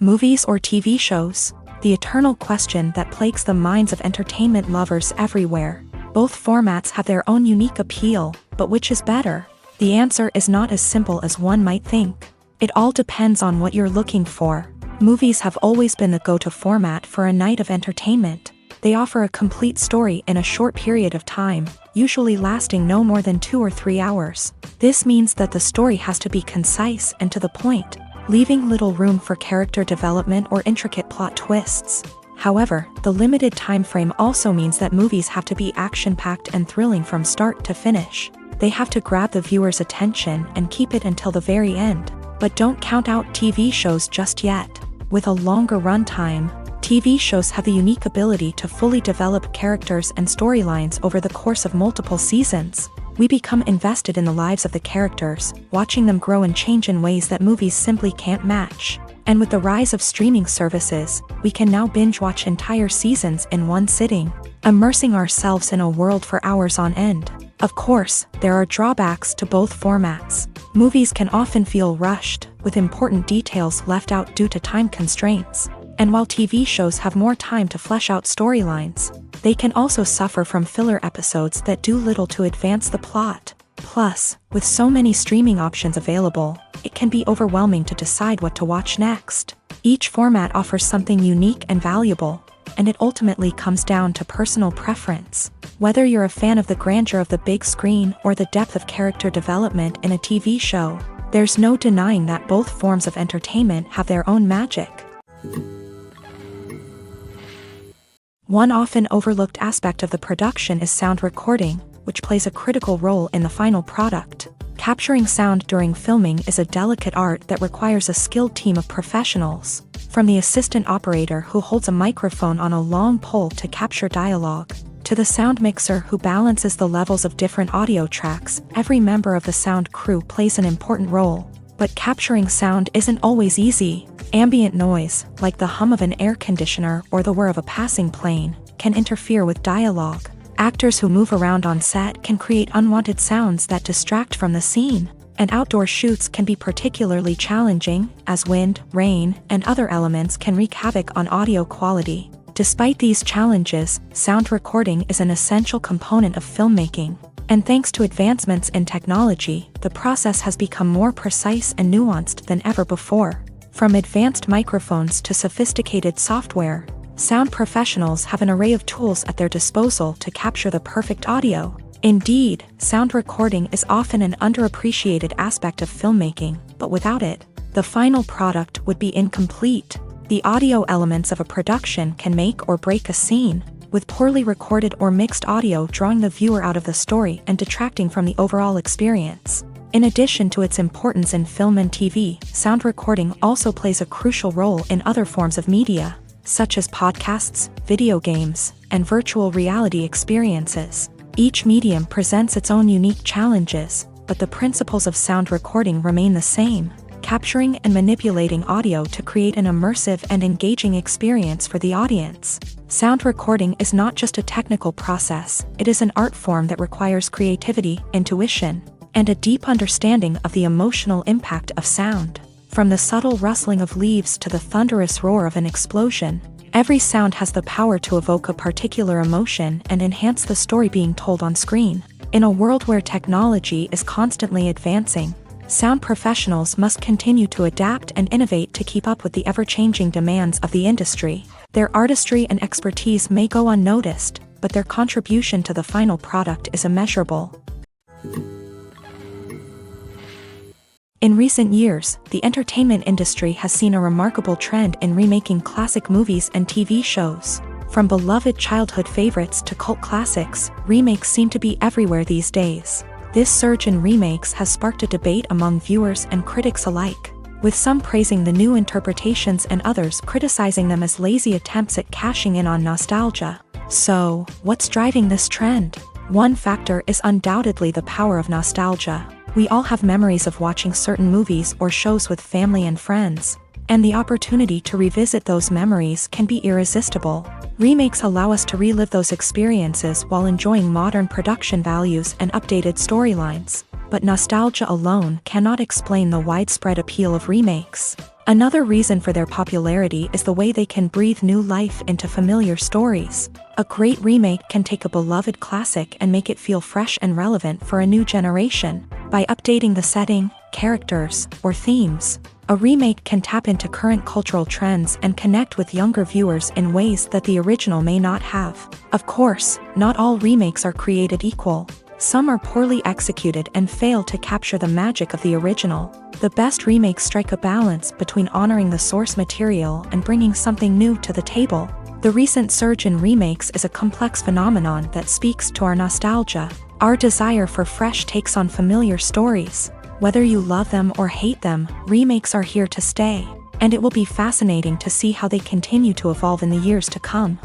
Movies or TV shows? The eternal question that plagues the minds of entertainment lovers everywhere. Both formats have their own unique appeal, but which is better? The answer is not as simple as one might think. It all depends on what you're looking for. Movies have always been the go-to format for a night of entertainment. They offer a complete story in a short period of time, usually lasting no more than 2 or 3 hours. This means that the story has to be concise and to the point, leaving little room for character development or intricate plot twists. However, the limited time frame also means that movies have to be action-packed and thrilling from start to finish. They have to grab the viewer's attention and keep it until the very end. But don't count out TV shows just yet. With a longer runtime, TV shows have the unique ability to fully develop characters and storylines over the course of multiple seasons. We become invested in the lives of the characters, watching them grow and change in ways that movies simply can't match. And with the rise of streaming services, we can now binge-watch entire seasons in one sitting, immersing ourselves in a world for hours on end. Of course, there are drawbacks to both formats. Movies can often feel rushed, with important details left out due to time constraints. And while TV shows have more time to flesh out storylines, they can also suffer from filler episodes that do little to advance the plot. Plus, with so many streaming options available, it can be overwhelming to decide what to watch next. Each format offers something unique and valuable, and it ultimately comes down to personal preference. Whether you're a fan of the grandeur of the big screen or the depth of character development in a TV show, there's no denying that both forms of entertainment have their own magic. One often overlooked aspect of the production is sound recording, which plays a critical role in the final product. Capturing sound during filming is a delicate art that requires a skilled team of professionals, from the assistant operator who holds a microphone on a long pole to capture dialogue, to the sound mixer who balances the levels of different audio tracks. Every member of the sound crew plays an important role. But capturing sound isn't always easy. Ambient noise, like the hum of an air conditioner or the whir of a passing plane, can interfere with dialogue. Actors who move around on set can create unwanted sounds that distract from the scene. And outdoor shoots can be particularly challenging, as wind, rain, and other elements can wreak havoc on audio quality. Despite these challenges, sound recording is an essential component of filmmaking. And thanks to advancements in technology, the process has become more precise and nuanced than ever before. From advanced microphones to sophisticated software, sound professionals have an array of tools at their disposal to capture the perfect audio. Indeed, sound recording is often an underappreciated aspect of filmmaking, but without it, the final product would be incomplete. The audio elements of a production can make or break a scene, with poorly recorded or mixed audio drawing the viewer out of the story and detracting from the overall experience. In addition to its importance in film and TV, sound recording also plays a crucial role in other forms of media, such as podcasts, video games, and virtual reality experiences. Each medium presents its own unique challenges, but the principles of sound recording remain the same: capturing and manipulating audio to create an immersive and engaging experience for the audience. Sound recording is not just a technical process, it is an art form that requires creativity, intuition, and a deep understanding of the emotional impact of sound. From the subtle rustling of leaves to the thunderous roar of an explosion, every sound has the power to evoke a particular emotion and enhance the story being told on screen. In a world where technology is constantly advancing, sound professionals must continue to adapt and innovate to keep up with the ever-changing demands of the industry. Their artistry and expertise may go unnoticed, but their contribution to the final product is immeasurable. In recent years, the entertainment industry has seen a remarkable trend in remaking classic movies and TV shows. From beloved childhood favorites to cult classics, remakes seem to be everywhere these days. This surge in remakes has sparked a debate among viewers and critics alike, with some praising the new interpretations and others criticizing them as lazy attempts at cashing in on nostalgia. So, what's driving this trend? One factor is undoubtedly the power of nostalgia. We all have memories of watching certain movies or shows with family and friends, and the opportunity to revisit those memories can be irresistible. Remakes allow us to relive those experiences while enjoying modern production values and updated storylines. But nostalgia alone cannot explain the widespread appeal of remakes. Another reason for their popularity is the way they can breathe new life into familiar stories. A great remake can take a beloved classic and make it feel fresh and relevant for a new generation. By updating the setting, characters, or themes, a remake can tap into current cultural trends and connect with younger viewers in ways that the original may not have. Of course, not all remakes are created equal. Some are poorly executed and fail to capture the magic of the original. The best remakes strike a balance between honoring the source material and bringing something new to the table. The recent surge in remakes is a complex phenomenon that speaks to our nostalgia, our desire for fresh takes on familiar stories. Whether you love them or hate them, remakes are here to stay, and it will be fascinating to see how they continue to evolve in the years to come.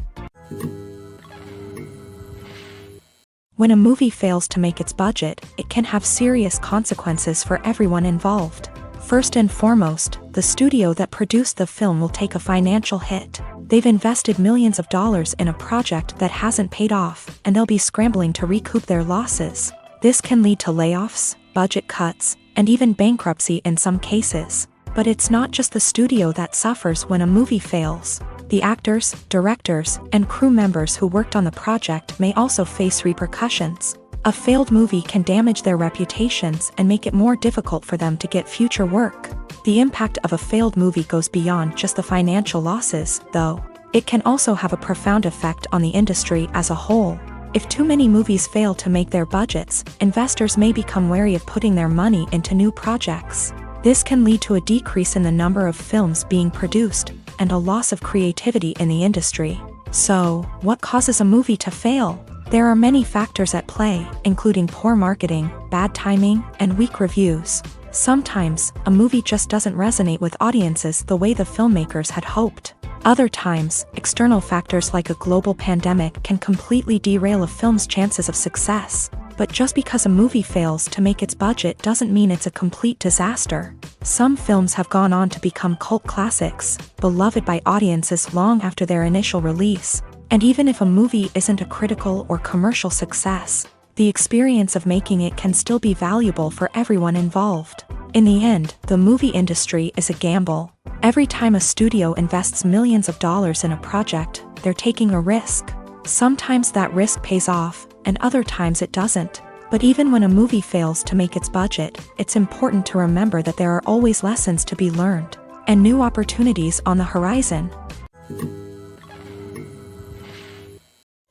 When a movie fails to make its budget, it can have serious consequences for everyone involved. First and foremost, the the studio that produced the film will take a financial hit. They've invested millions of dollars in a project that hasn't paid off, and they'll be scrambling to recoup their losses. This can lead to layoffs, budget cuts, and even bankruptcy in some cases. But it's not just the studio that suffers when a movie fails. The actors, directors, and crew members who worked on the project may also face repercussions. A failed movie can damage their reputations and make it more difficult for them to get future work. The impact of a failed movie goes beyond just the financial losses, though. It can also have a profound effect on the industry as a whole. If too many movies fail to make their budgets, investors may become wary of putting their money into new projects. This can lead to a decrease in the number of films being produced, and a loss of creativity in the industry. So, what causes a movie to fail? There are many factors at play, including poor marketing, bad timing, and weak reviews. Sometimes, a movie just doesn't resonate with audiences the way the filmmakers had hoped. Other times, external factors like a global pandemic can completely derail a film's chances of success. But just because a movie fails to make its budget doesn't mean it's a complete disaster. Some films have gone on to become cult classics, beloved by audiences long after their initial release. And even if a movie isn't a critical or commercial success, the experience of making it can still be valuable for everyone involved. In the end, the movie industry is a gamble. Every time a studio invests millions of dollars in a project, they're taking a risk. Sometimes that risk pays off, and other times it doesn't. But even when a movie fails to make its budget, it's important to remember that there are always lessons to be learned, and new opportunities on the horizon.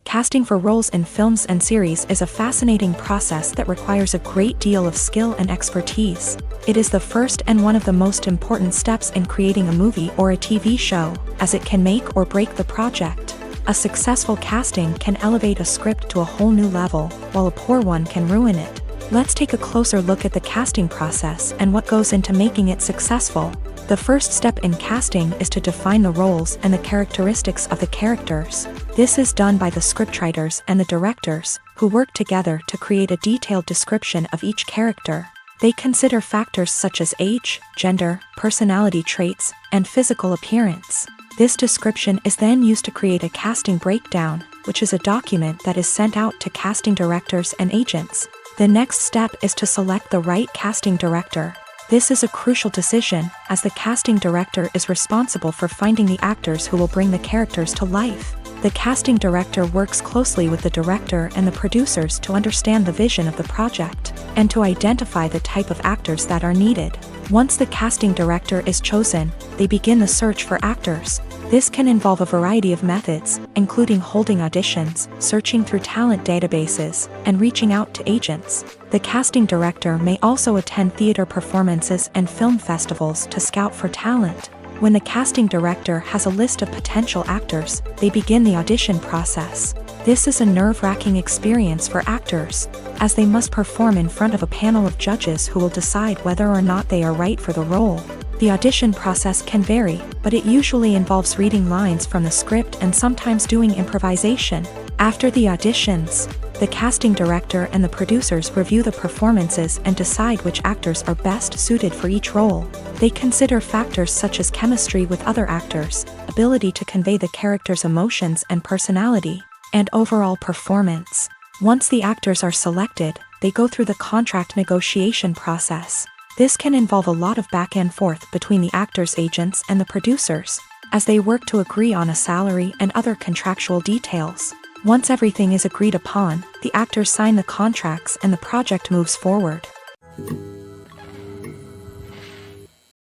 Casting for roles in films and series is a fascinating process that requires a great deal of skill and expertise. It is the first and one of the most important steps in creating a movie or a TV show, as it can make or break the project. A successful casting can elevate a script to a whole new level, while a poor one can ruin it. Let's take a closer look at the casting process and what goes into making it successful. The first step in casting is to define the roles and the characteristics of the characters. This is done by the scriptwriters and the directors, who work together to create a detailed description of each character. They consider factors such as age, gender, personality traits, and physical appearance. This description is then used to create a casting breakdown, which is a document that is sent out to casting directors and agents. The next step is to select the right casting director. This is a crucial decision, as the casting director is responsible for finding the actors who will bring the characters to life. The casting director works closely with the director and the producers to understand the vision of the project, and to identify the type of actors that are needed. Once the casting director is chosen, they begin the search for actors. This can involve a variety of methods, including holding auditions, searching through talent databases, and reaching out to agents. The casting director may also attend theater performances and film festivals to scout for talent. When the casting director has a list of potential actors, they begin the audition process. This is a nerve-wracking experience for actors, as they must perform in front of a panel of judges who will decide whether or not they are right for the role. The audition process can vary, but it usually involves reading lines from the script and sometimes doing improvisation. After the auditions, the casting director and the producers review the performances and decide which actors are best suited for each role. They consider factors such as chemistry with other actors, ability to convey the character's emotions and personality, and overall performance. Once the actors are selected, they go through the contract negotiation process. This can involve a lot of back and forth between the actors' agents and the producers, as they work to agree on a salary and other contractual details. Once everything is agreed upon, the actors sign the contracts and the project moves forward.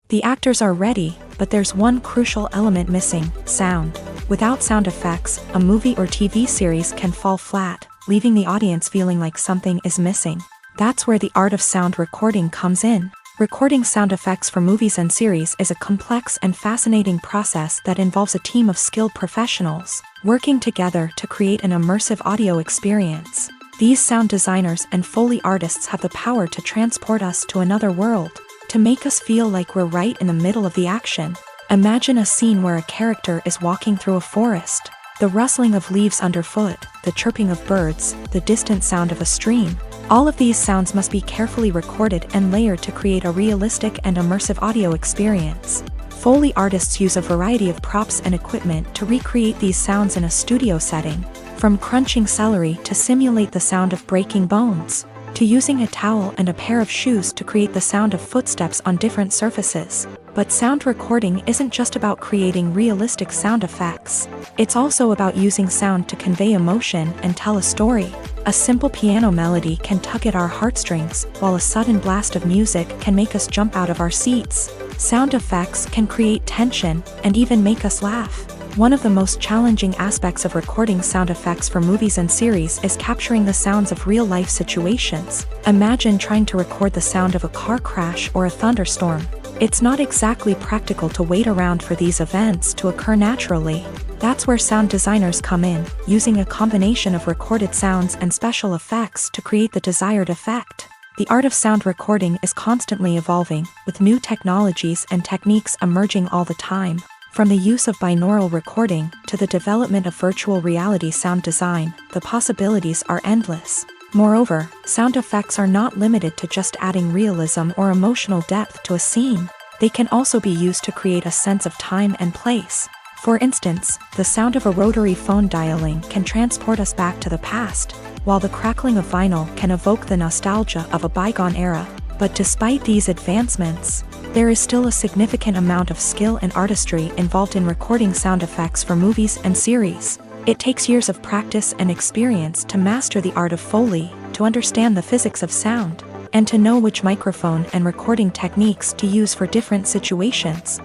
The actors are ready, but there's one crucial element missing: sound. Without sound effects, a movie or TV series can fall flat, leaving the audience feeling like something is missing. That's where the art of sound recording comes in. Recording sound effects for movies and series is a complex and fascinating process that involves a team of skilled professionals working together to create an immersive audio experience. These sound designers and Foley artists have the power to transport us to another world, to make us feel like we're right in the middle of the action. Imagine a scene where a character is walking through a forest. The rustling of leaves underfoot, the chirping of birds, the distant sound of a stream. All of these sounds must be carefully recorded and layered to create a realistic and immersive audio experience. Foley artists use a variety of props and equipment to recreate these sounds in a studio setting, from crunching celery to simulate the sound of breaking bones, to using a towel and a pair of shoes to create the sound of footsteps on different surfaces. But sound recording isn't just about creating realistic sound effects. It's also about using sound to convey emotion and tell a story. A simple piano melody can tug at our heartstrings, while a sudden blast of music can make us jump out of our seats. Sound effects can create tension and even make us laugh. One of the most challenging aspects of recording sound effects for movies and series is capturing the sounds of real-life situations. Imagine trying to record the sound of a car crash or a thunderstorm. It's not exactly practical to wait around for these events to occur naturally. That's where sound designers come in, using a combination of recorded sounds and special effects to create the desired effect. The art of sound recording is constantly evolving, with new technologies and techniques emerging all the time. From the use of binaural recording to the development of virtual reality sound design, the possibilities are endless. Moreover, sound effects are not limited to just adding realism or emotional depth to a scene. They can also be used to create a sense of time and place. For instance, the sound of a rotary phone dialing can transport us back to the past, while the crackling of vinyl can evoke the nostalgia of a bygone era. But despite these advancements, there is still a significant amount of skill and artistry involved in recording sound effects for movies and series. It takes years of practice and experience to master the art of Foley, to understand the physics of sound, and to know which microphone and recording techniques to use for different situations.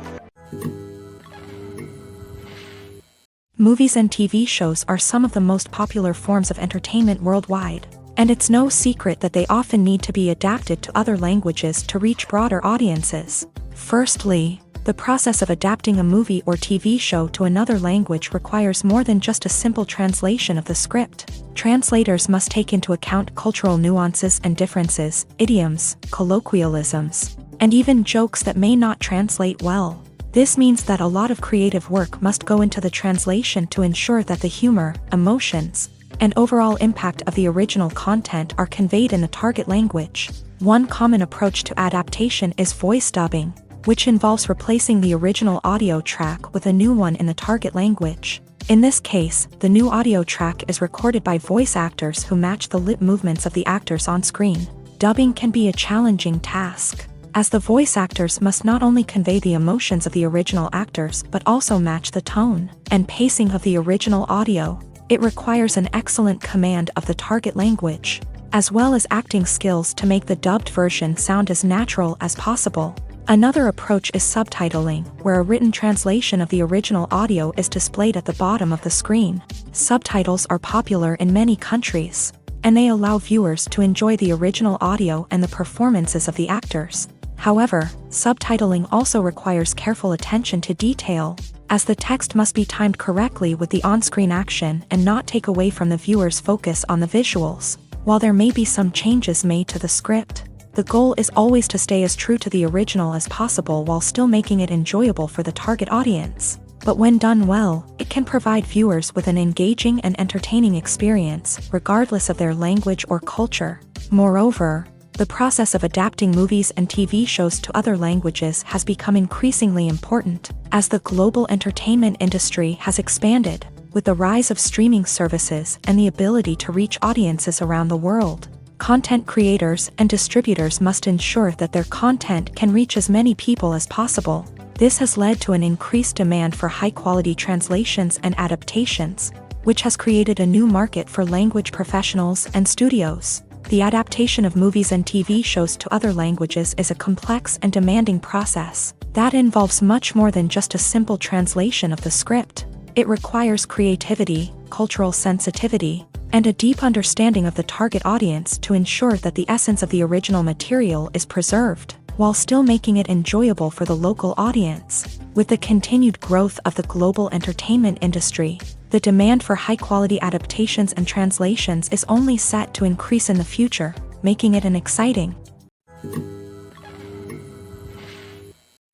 Movies and TV shows are some of the most popular forms of entertainment worldwide, and it's no secret that they often need to be adapted to other languages to reach broader audiences. Firstly, the process of adapting a movie or TV show to another language requires more than just a simple translation of the script. Translators must take into account cultural nuances and differences, idioms, colloquialisms, and even jokes that may not translate well. This means that a lot of creative work must go into the translation to ensure that the humor, emotions, and overall impact of the original content are conveyed in the target language. One common approach to adaptation is voice dubbing, which involves replacing the original audio track with a new one in the target language. In this case, the new audio track is recorded by voice actors who match the lip movements of the actors on screen. Dubbing can be a challenging task, as the voice actors must not only convey the emotions of the original actors but also match the tone and pacing of the original audio. It requires an excellent command of the target language, as well as acting skills to make the dubbed version sound as natural as possible. Another approach is subtitling, where a written translation of the original audio is displayed at the bottom of the screen. Subtitles are popular in many countries, and they allow viewers to enjoy the original audio and the performances of the actors. However, subtitling also requires careful attention to detail, as the text must be timed correctly with the on-screen action and not take away from the viewer's focus on the visuals. While there may be some changes made to the script, the goal is always to stay as true to the original as possible while still making it enjoyable for the target audience. But when done well, it can provide viewers with an engaging and entertaining experience, regardless of their language or culture. Moreover, the process of adapting movies and TV shows to other languages has become increasingly important, as the global entertainment industry has expanded, with the rise of streaming services and the ability to reach audiences around the world. Content creators and distributors must ensure that their content can reach as many people as possible. This has led to an increased demand for high-quality translations and adaptations, which has created a new market for language professionals and studios. The adaptation of movies and TV shows to other languages is a complex and demanding process that involves much more than just a simple translation of the script. It requires creativity, cultural sensitivity, and a deep understanding of the target audience to ensure that the essence of the original material is preserved, while still making it enjoyable for the local audience. With the continued growth of the global entertainment industry, the demand for high-quality adaptations and translations is only set to increase in the future, making it an exciting.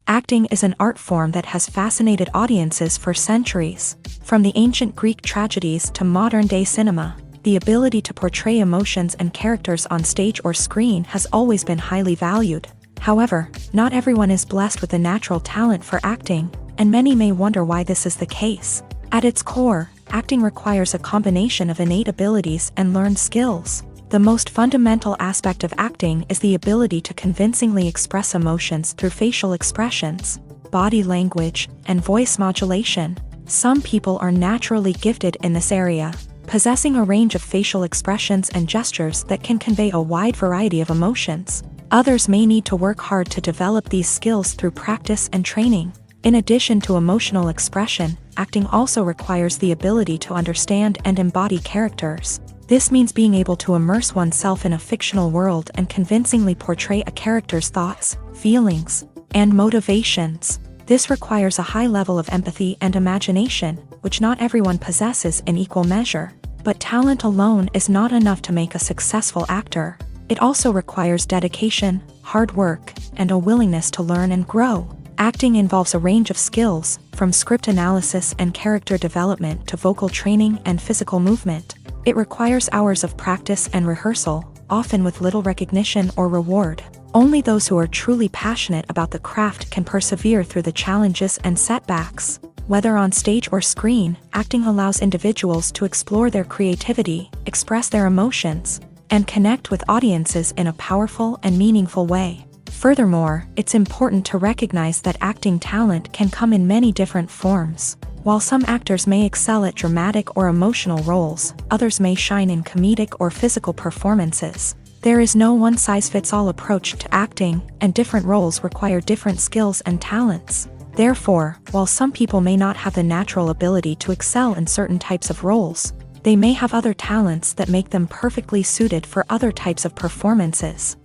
Acting is an art form that has fascinated audiences for centuries. From the ancient Greek tragedies to modern-day cinema, the ability to portray emotions and characters on stage or screen has always been highly valued. However, not everyone is blessed with a natural talent for acting, and many may wonder why this is the case. At its core, acting requires a combination of innate abilities and learned skills. The most fundamental aspect of acting is the ability to convincingly express emotions through facial expressions, body language, and voice modulation. Some people are naturally gifted in this area, possessing a range of facial expressions and gestures that can convey a wide variety of emotions. Others may need to work hard to develop these skills through practice and training. In addition to emotional expression, acting also requires the ability to understand and embody characters. This means being able to immerse oneself in a fictional world and convincingly portray a character's thoughts, feelings, and motivations. This requires a high level of empathy and imagination, which not everyone possesses in equal measure. But talent alone is not enough to make a successful actor. It also requires dedication, hard work, and a willingness to learn and grow. Acting involves a range of skills, from script analysis and character development to vocal training and physical movement. It requires hours of practice and rehearsal, often with little recognition or reward. Only those who are truly passionate about the craft can persevere through the challenges and setbacks. Whether on stage or screen, acting allows individuals to explore their creativity, express their emotions, and connect with audiences in a powerful and meaningful way. Furthermore, it's important to recognize that acting talent can come in many different forms. While some actors may excel at dramatic or emotional roles, others may shine in comedic or physical performances. There is no one-size-fits-all approach to acting, and different roles require different skills and talents. Therefore, while some people may not have the natural ability to excel in certain types of roles, they may have other talents that make them perfectly suited for other types of performances.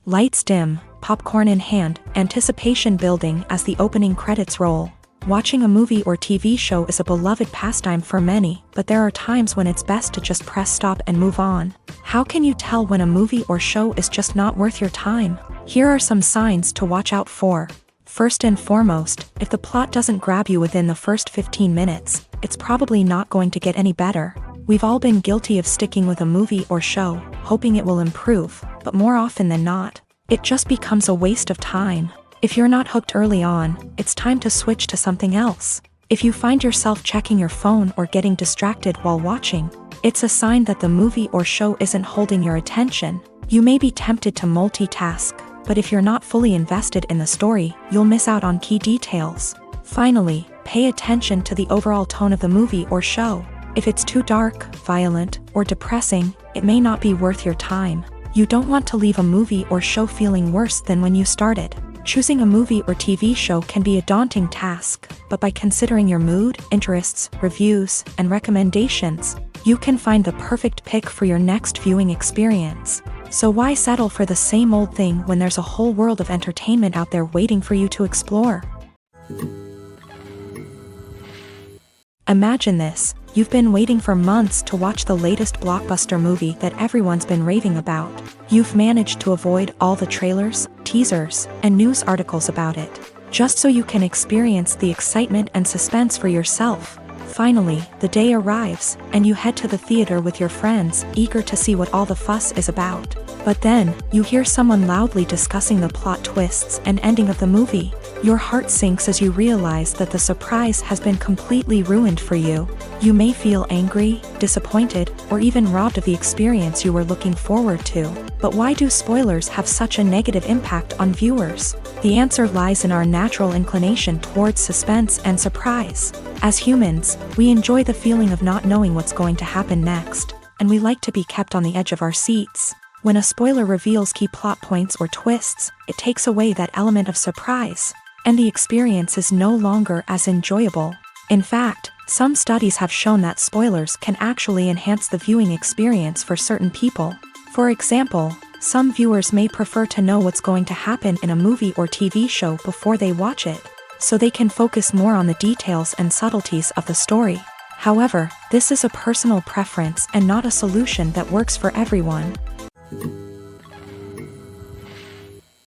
Lights dim, popcorn in hand, anticipation building as the opening credits roll. Watching a movie or TV show is a beloved pastime for many, but there are times when it's best to just press stop and move on. How can you tell when a movie or show is just not worth your time? Here are some signs to watch out for. First and foremost, if the plot doesn't grab you within the first 15 minutes, it's probably not going to get any better. We've all been guilty of sticking with a movie or show, hoping it will improve, but more often than not, it just becomes a waste of time. If you're not hooked early on, it's time to switch to something else. If you find yourself checking your phone or getting distracted while watching, it's a sign that the movie or show isn't holding your attention. You may be tempted to multitask, but if you're not fully invested in the story, you'll miss out on key details. Finally, pay attention to the overall tone of the movie or show. If it's too dark, violent, or depressing, it may not be worth your time. You don't want to leave a movie or show feeling worse than when you started. Choosing a movie or TV show can be a daunting task, but by considering your mood, interests, reviews, and recommendations, you can find the perfect pick for your next viewing experience. So why settle for the same old thing when there's a whole world of entertainment out there waiting for you to explore? Imagine this. You've been waiting for months to watch the latest blockbuster movie that everyone's been raving about. You've managed to avoid all the trailers, teasers, and news articles about it, just so you can experience the excitement and suspense for yourself. Finally, the day arrives, and you head to the theater with your friends, eager to see what all the fuss is about. But then, you hear someone loudly discussing the plot twists and ending of the movie. Your heart sinks as you realize that the surprise has been completely ruined for you. You may feel angry, disappointed, or even robbed of the experience you were looking forward to. But why do spoilers have such a negative impact on viewers? The answer lies in our natural inclination towards suspense and surprise. As humans, we enjoy the feeling of not knowing what's going to happen next, and we like to be kept on the edge of our seats. When a spoiler reveals key plot points or twists, it takes away that element of surprise, and the experience is no longer as enjoyable. In fact, some studies have shown that spoilers can actually enhance the viewing experience for certain people. For example, some viewers may prefer to know what's going to happen in a movie or TV show before they watch it, so they can focus more on the details and subtleties of the story. However, this is a personal preference and not a solution that works for everyone.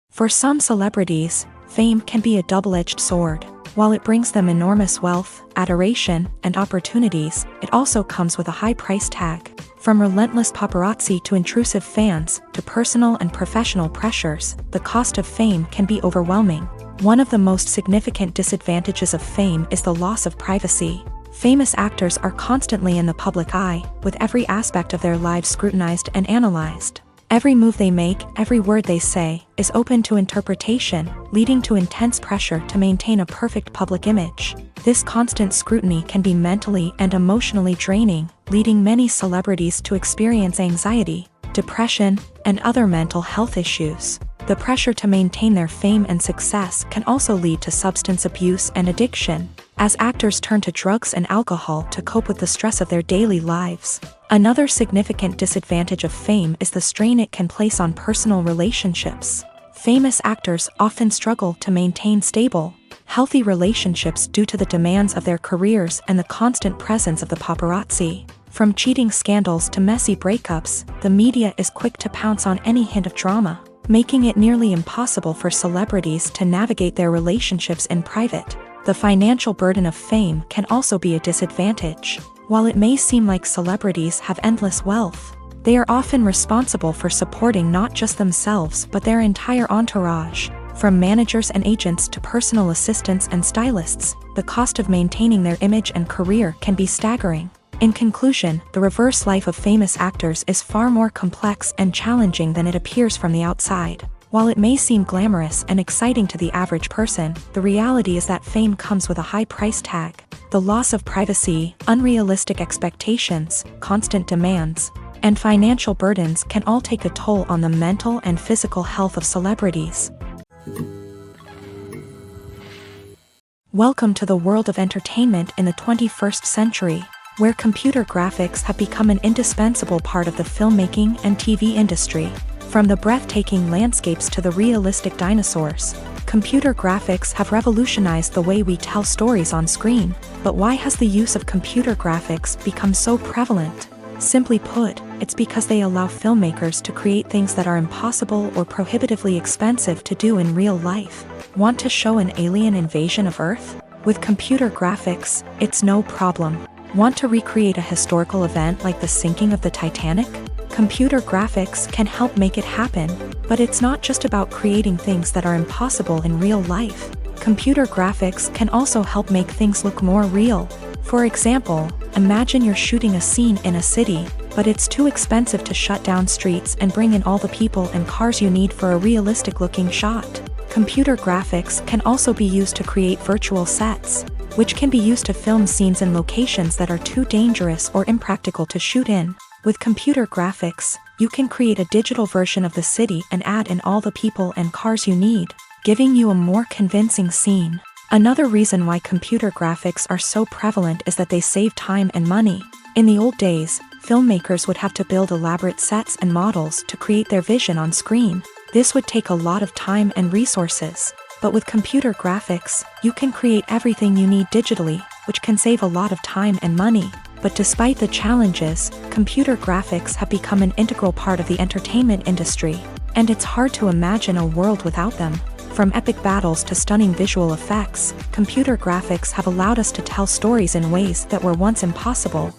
For some celebrities, fame can be a double-edged sword. While it brings them enormous wealth, adoration, and opportunities, it also comes with a high price tag. From relentless paparazzi to intrusive fans, to personal and professional pressures, the cost of fame can be overwhelming. One of the most significant disadvantages of fame is the loss of privacy. Famous actors are constantly in the public eye, with every aspect of their lives scrutinized and analyzed. Every move they make, every word they say, is open to interpretation, leading to intense pressure to maintain a perfect public image. This constant scrutiny can be mentally and emotionally draining, leading many celebrities to experience anxiety, depression, and other mental health issues. The pressure to maintain their fame and success can also lead to substance abuse and addiction, as actors turn to drugs and alcohol to cope with the stress of their daily lives. Another significant disadvantage of fame is the strain it can place on personal relationships. Famous actors often struggle to maintain stable, healthy relationships due to the demands of their careers and the constant presence of the paparazzi. From cheating scandals to messy breakups, the media is quick to pounce on any hint of drama, making it nearly impossible for celebrities to navigate their relationships in private. The financial burden of fame can also be a disadvantage. While it may seem like celebrities have endless wealth, they are often responsible for supporting not just themselves but their entire entourage. From managers and agents to personal assistants and stylists, the cost of maintaining their image and career can be staggering. In conclusion, the reverse life of famous actors is far more complex and challenging than it appears from the outside. While it may seem glamorous and exciting to the average person, the reality is that fame comes with a high price tag. The loss of privacy, unrealistic expectations, constant demands, and financial burdens can all take a toll on the mental and physical health of celebrities. Welcome to the world of entertainment in the 21st century, where computer graphics have become an indispensable part of the filmmaking and TV industry. From the breathtaking landscapes to the realistic dinosaurs, computer graphics have revolutionized the way we tell stories on screen. But why has the use of computer graphics become so prevalent? Simply put, it's because they allow filmmakers to create things that are impossible or prohibitively expensive to do in real life. Want to show an alien invasion of Earth? With computer graphics, it's no problem. Want to recreate a historical event like the sinking of the Titanic? Computer graphics can help make it happen, but it's not just about creating things that are impossible in real life. Computer graphics can also help make things look more real. For example, imagine you're shooting a scene in a city, but it's too expensive to shut down streets and bring in all the people and cars you need for a realistic-looking shot. Computer graphics can also be used to create virtual sets, which can be used to film scenes in locations that are too dangerous or impractical to shoot in. With computer graphics, you can create a digital version of the city and add in all the people and cars you need, giving you a more convincing scene. Another reason why computer graphics are so prevalent is that they save time and money. In the old days, filmmakers would have to build elaborate sets and models to create their vision on screen. This would take a lot of time and resources. But with computer graphics, you can create everything you need digitally, which can save a lot of time and money. But despite the challenges, computer graphics have become an integral part of the entertainment industry, and it's hard to imagine a world without them. From epic battles to stunning visual effects, computer graphics have allowed us to tell stories in ways that were once impossible.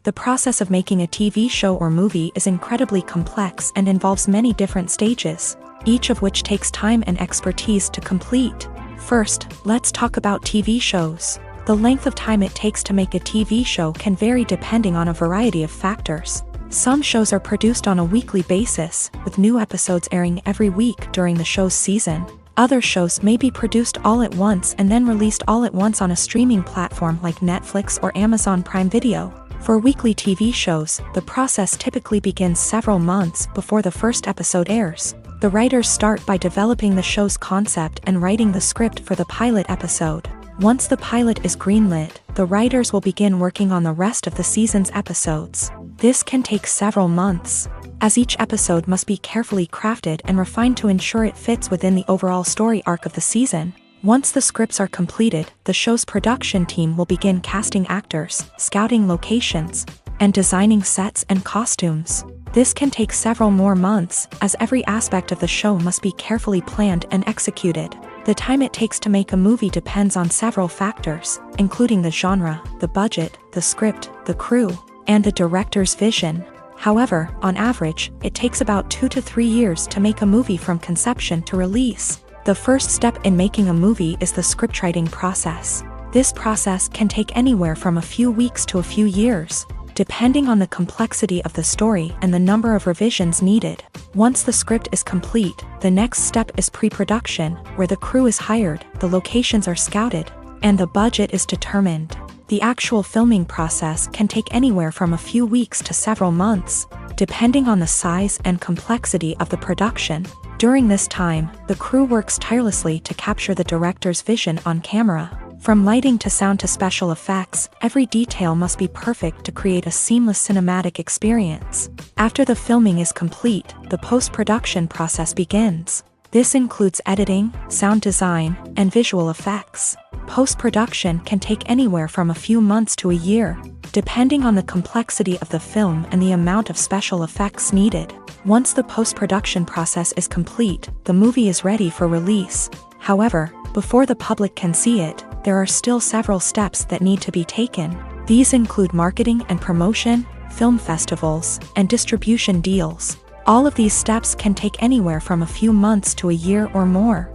The process of making a TV show or movie is incredibly complex and involves many different stages, each of which takes time and expertise to complete. First, let's talk about TV shows. The length of time it takes to make a TV show can vary depending on a variety of factors. Some shows are produced on a weekly basis, with new episodes airing every week during the show's season. Other shows may be produced all at once and then released all at once on a streaming platform like Netflix or Amazon Prime Video. For weekly TV shows, the process typically begins several months before the first episode airs. The writers start by developing the show's concept and writing the script for the pilot episode. Once the pilot is greenlit, the writers will begin working on the rest of the season's episodes. This can take several months, as each episode must be carefully crafted and refined to ensure it fits within the overall story arc of the season. Once the scripts are completed, the show's production team will begin casting actors, scouting locations, and designing sets and costumes. This can take several more months, as every aspect of the show must be carefully planned and executed. The time it takes to make a movie depends on several factors, including the genre, the budget, the script, the crew, and the director's vision. However, on average, it takes about 2 to 3 years to make a movie from conception to release. The first step in making a movie is the scriptwriting process. This process can take anywhere from a few weeks to a few years, depending on the complexity of the story and the number of revisions needed. Once the script is complete, the next step is pre-production, where the crew is hired, the locations are scouted, and the budget is determined. The actual filming process can take anywhere from a few weeks to several months, depending on the size and complexity of the production. During this time, the crew works tirelessly to capture the director's vision on camera. From lighting to sound to special effects, every detail must be perfect to create a seamless cinematic experience. After the filming is complete, the post-production process begins. This includes editing, sound design, and visual effects. Post-production can take anywhere from a few months to a year, depending on the complexity of the film and the amount of special effects needed. Once the post-production process is complete, the movie is ready for release. However, before the public can see it, there are still several steps that need to be taken. These include marketing and promotion, film festivals, and distribution deals. All of these steps can take anywhere from a few months to a year or more.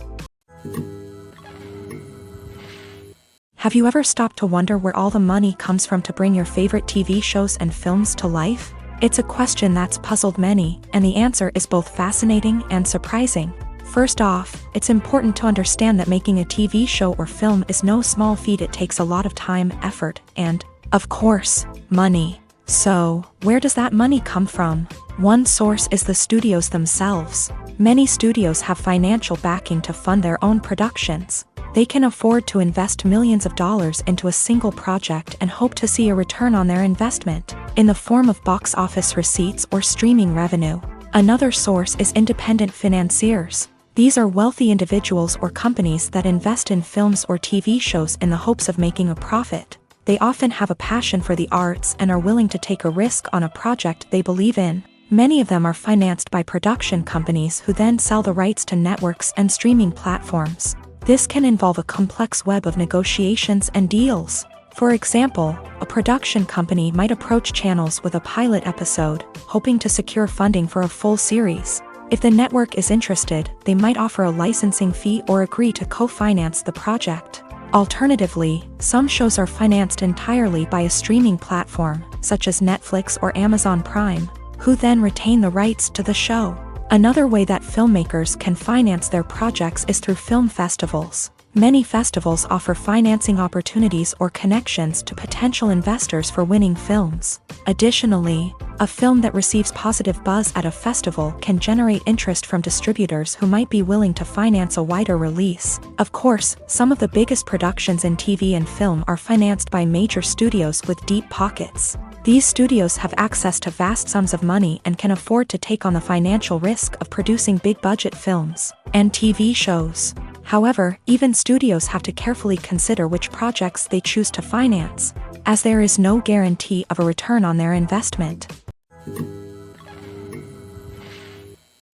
Have you ever stopped to wonder where all the money comes from to bring your favorite TV shows and films to life? It's a question that's puzzled many, and the answer is both fascinating and surprising. First off, it's important to understand that making a TV show or film is no small feat. It takes a lot of time, effort, and, of course, money. So, where does that money come from? One source is the studios themselves. Many studios have financial backing to fund their own productions. They can afford to invest millions of dollars into a single project and hope to see a return on their investment, in the form of box office receipts or streaming revenue. Another source is independent financiers. These are wealthy individuals or companies that invest in films or TV shows in the hopes of making a profit. They often have a passion for the arts and are willing to take a risk on a project they believe in. Many of them are financed by production companies who then sell the rights to networks and streaming platforms. This can involve a complex web of negotiations and deals. For example, a production company might approach channels with a pilot episode, hoping to secure funding for a full series. If the network is interested, they might offer a licensing fee or agree to co-finance the project. Alternatively, some shows are financed entirely by a streaming platform, such as Netflix or Amazon Prime, who then retain the rights to the show. Another way that filmmakers can finance their projects is through film festivals. Many festivals offer financing opportunities or connections to potential investors for winning films. Additionally, a film that receives positive buzz at a festival can generate interest from distributors who might be willing to finance a wider release. Of course, some of the biggest productions in TV and film are financed by major studios with deep pockets. These studios have access to vast sums of money and can afford to take on the financial risk of producing big-budget films and TV shows. However, even studios have to carefully consider which projects they choose to finance, as there is no guarantee of a return on their investment.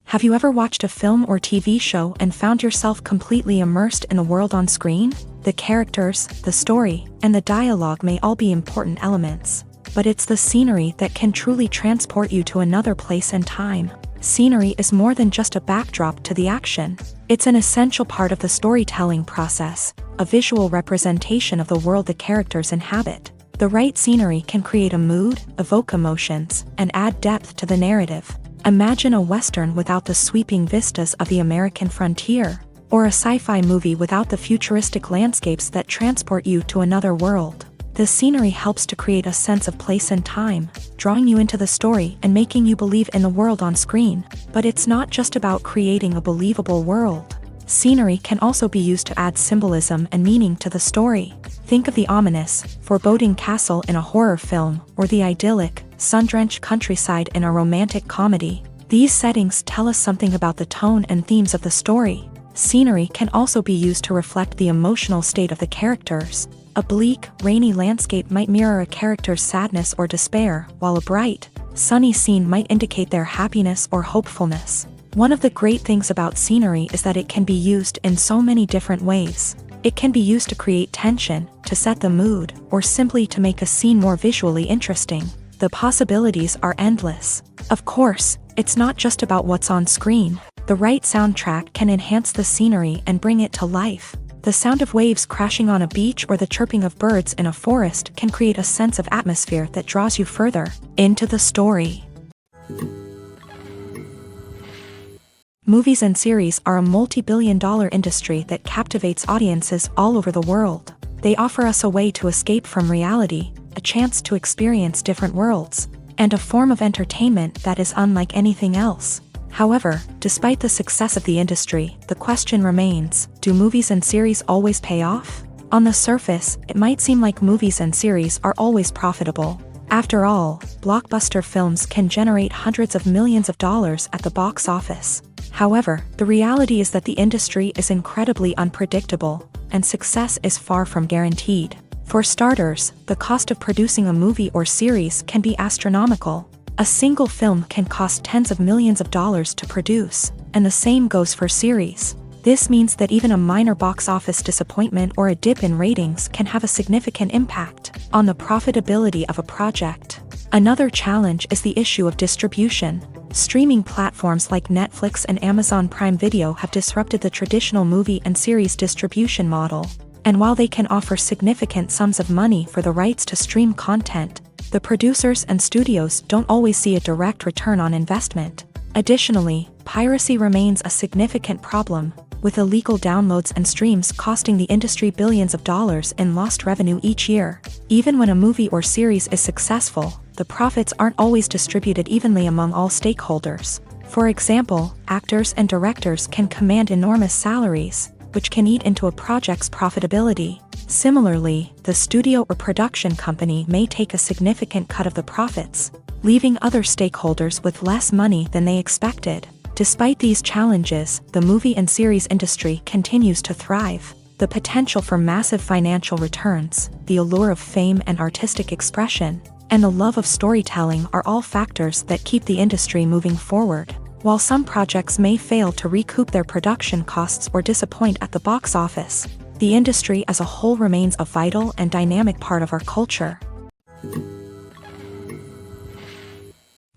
Have you ever watched a film or TV show and found yourself completely immersed in the world on screen? The characters, the story, and the dialogue may all be important elements, but it's the scenery that can truly transport you to another place and time. Scenery is more than just a backdrop to the action. It's an essential part of the storytelling process, a visual representation of the world the characters inhabit. The right scenery can create a mood, evoke emotions, and add depth to the narrative. Imagine a Western without the sweeping vistas of the American frontier, or a sci-fi movie without the futuristic landscapes that transport you to another world. The scenery helps to create a sense of place and time, drawing you into the story and making you believe in the world on screen. But it's not just about creating a believable world. Scenery can also be used to add symbolism and meaning to the story. Think of the ominous, foreboding castle in a horror film, or the idyllic, sun-drenched countryside in a romantic comedy. These settings tell us something about the tone and themes of the story. Scenery can also be used to reflect the emotional state of the characters. A bleak, rainy landscape might mirror a character's sadness or despair, while a bright, sunny scene might indicate their happiness or hopefulness. One of the great things about scenery is that it can be used in so many different ways. It can be used to create tension, to set the mood, or simply to make a scene more visually interesting. The possibilities are endless. Of course, it's not just about what's on screen. The right soundtrack can enhance the scenery and bring it to life. The sound of waves crashing on a beach or the chirping of birds in a forest can create a sense of atmosphere that draws you further into the story. Movies and series are a multi-billion-dollar industry that captivates audiences all over the world. They offer us a way to escape from reality, a chance to experience different worlds, and a form of entertainment that is unlike anything else. However, despite the success of the industry, the question remains, do movies and series always pay off? On the surface, it might seem like movies and series are always profitable. After all, blockbuster films can generate hundreds of millions of dollars at the box office. However, the reality is that the industry is incredibly unpredictable, and success is far from guaranteed. For starters, the cost of producing a movie or series can be astronomical. A single film can cost tens of millions of dollars to produce, and the same goes for series. This means that even a minor box office disappointment or a dip in ratings can have a significant impact on the profitability of a project. Another challenge is the issue of distribution. Streaming platforms like Netflix and Amazon Prime Video have disrupted the traditional movie and series distribution model. And while they can offer significant sums of money for the rights to stream content, the producers and studios don't always see a direct return on investment. Additionally, piracy remains a significant problem, with illegal downloads and streams costing the industry billions of dollars in lost revenue each year. Even when a movie or series is successful, the profits aren't always distributed evenly among all stakeholders. For example, actors and directors can command enormous salaries, which can eat into a project's profitability. Similarly, the studio or production company may take a significant cut of the profits, leaving other stakeholders with less money than they expected. Despite these challenges, the movie and series industry continues to thrive. The potential for massive financial returns, the allure of fame and artistic expression, and the love of storytelling are all factors that keep the industry moving forward. While some projects may fail to recoup their production costs or disappoint at the box office, the industry as a whole remains a vital and dynamic part of our culture.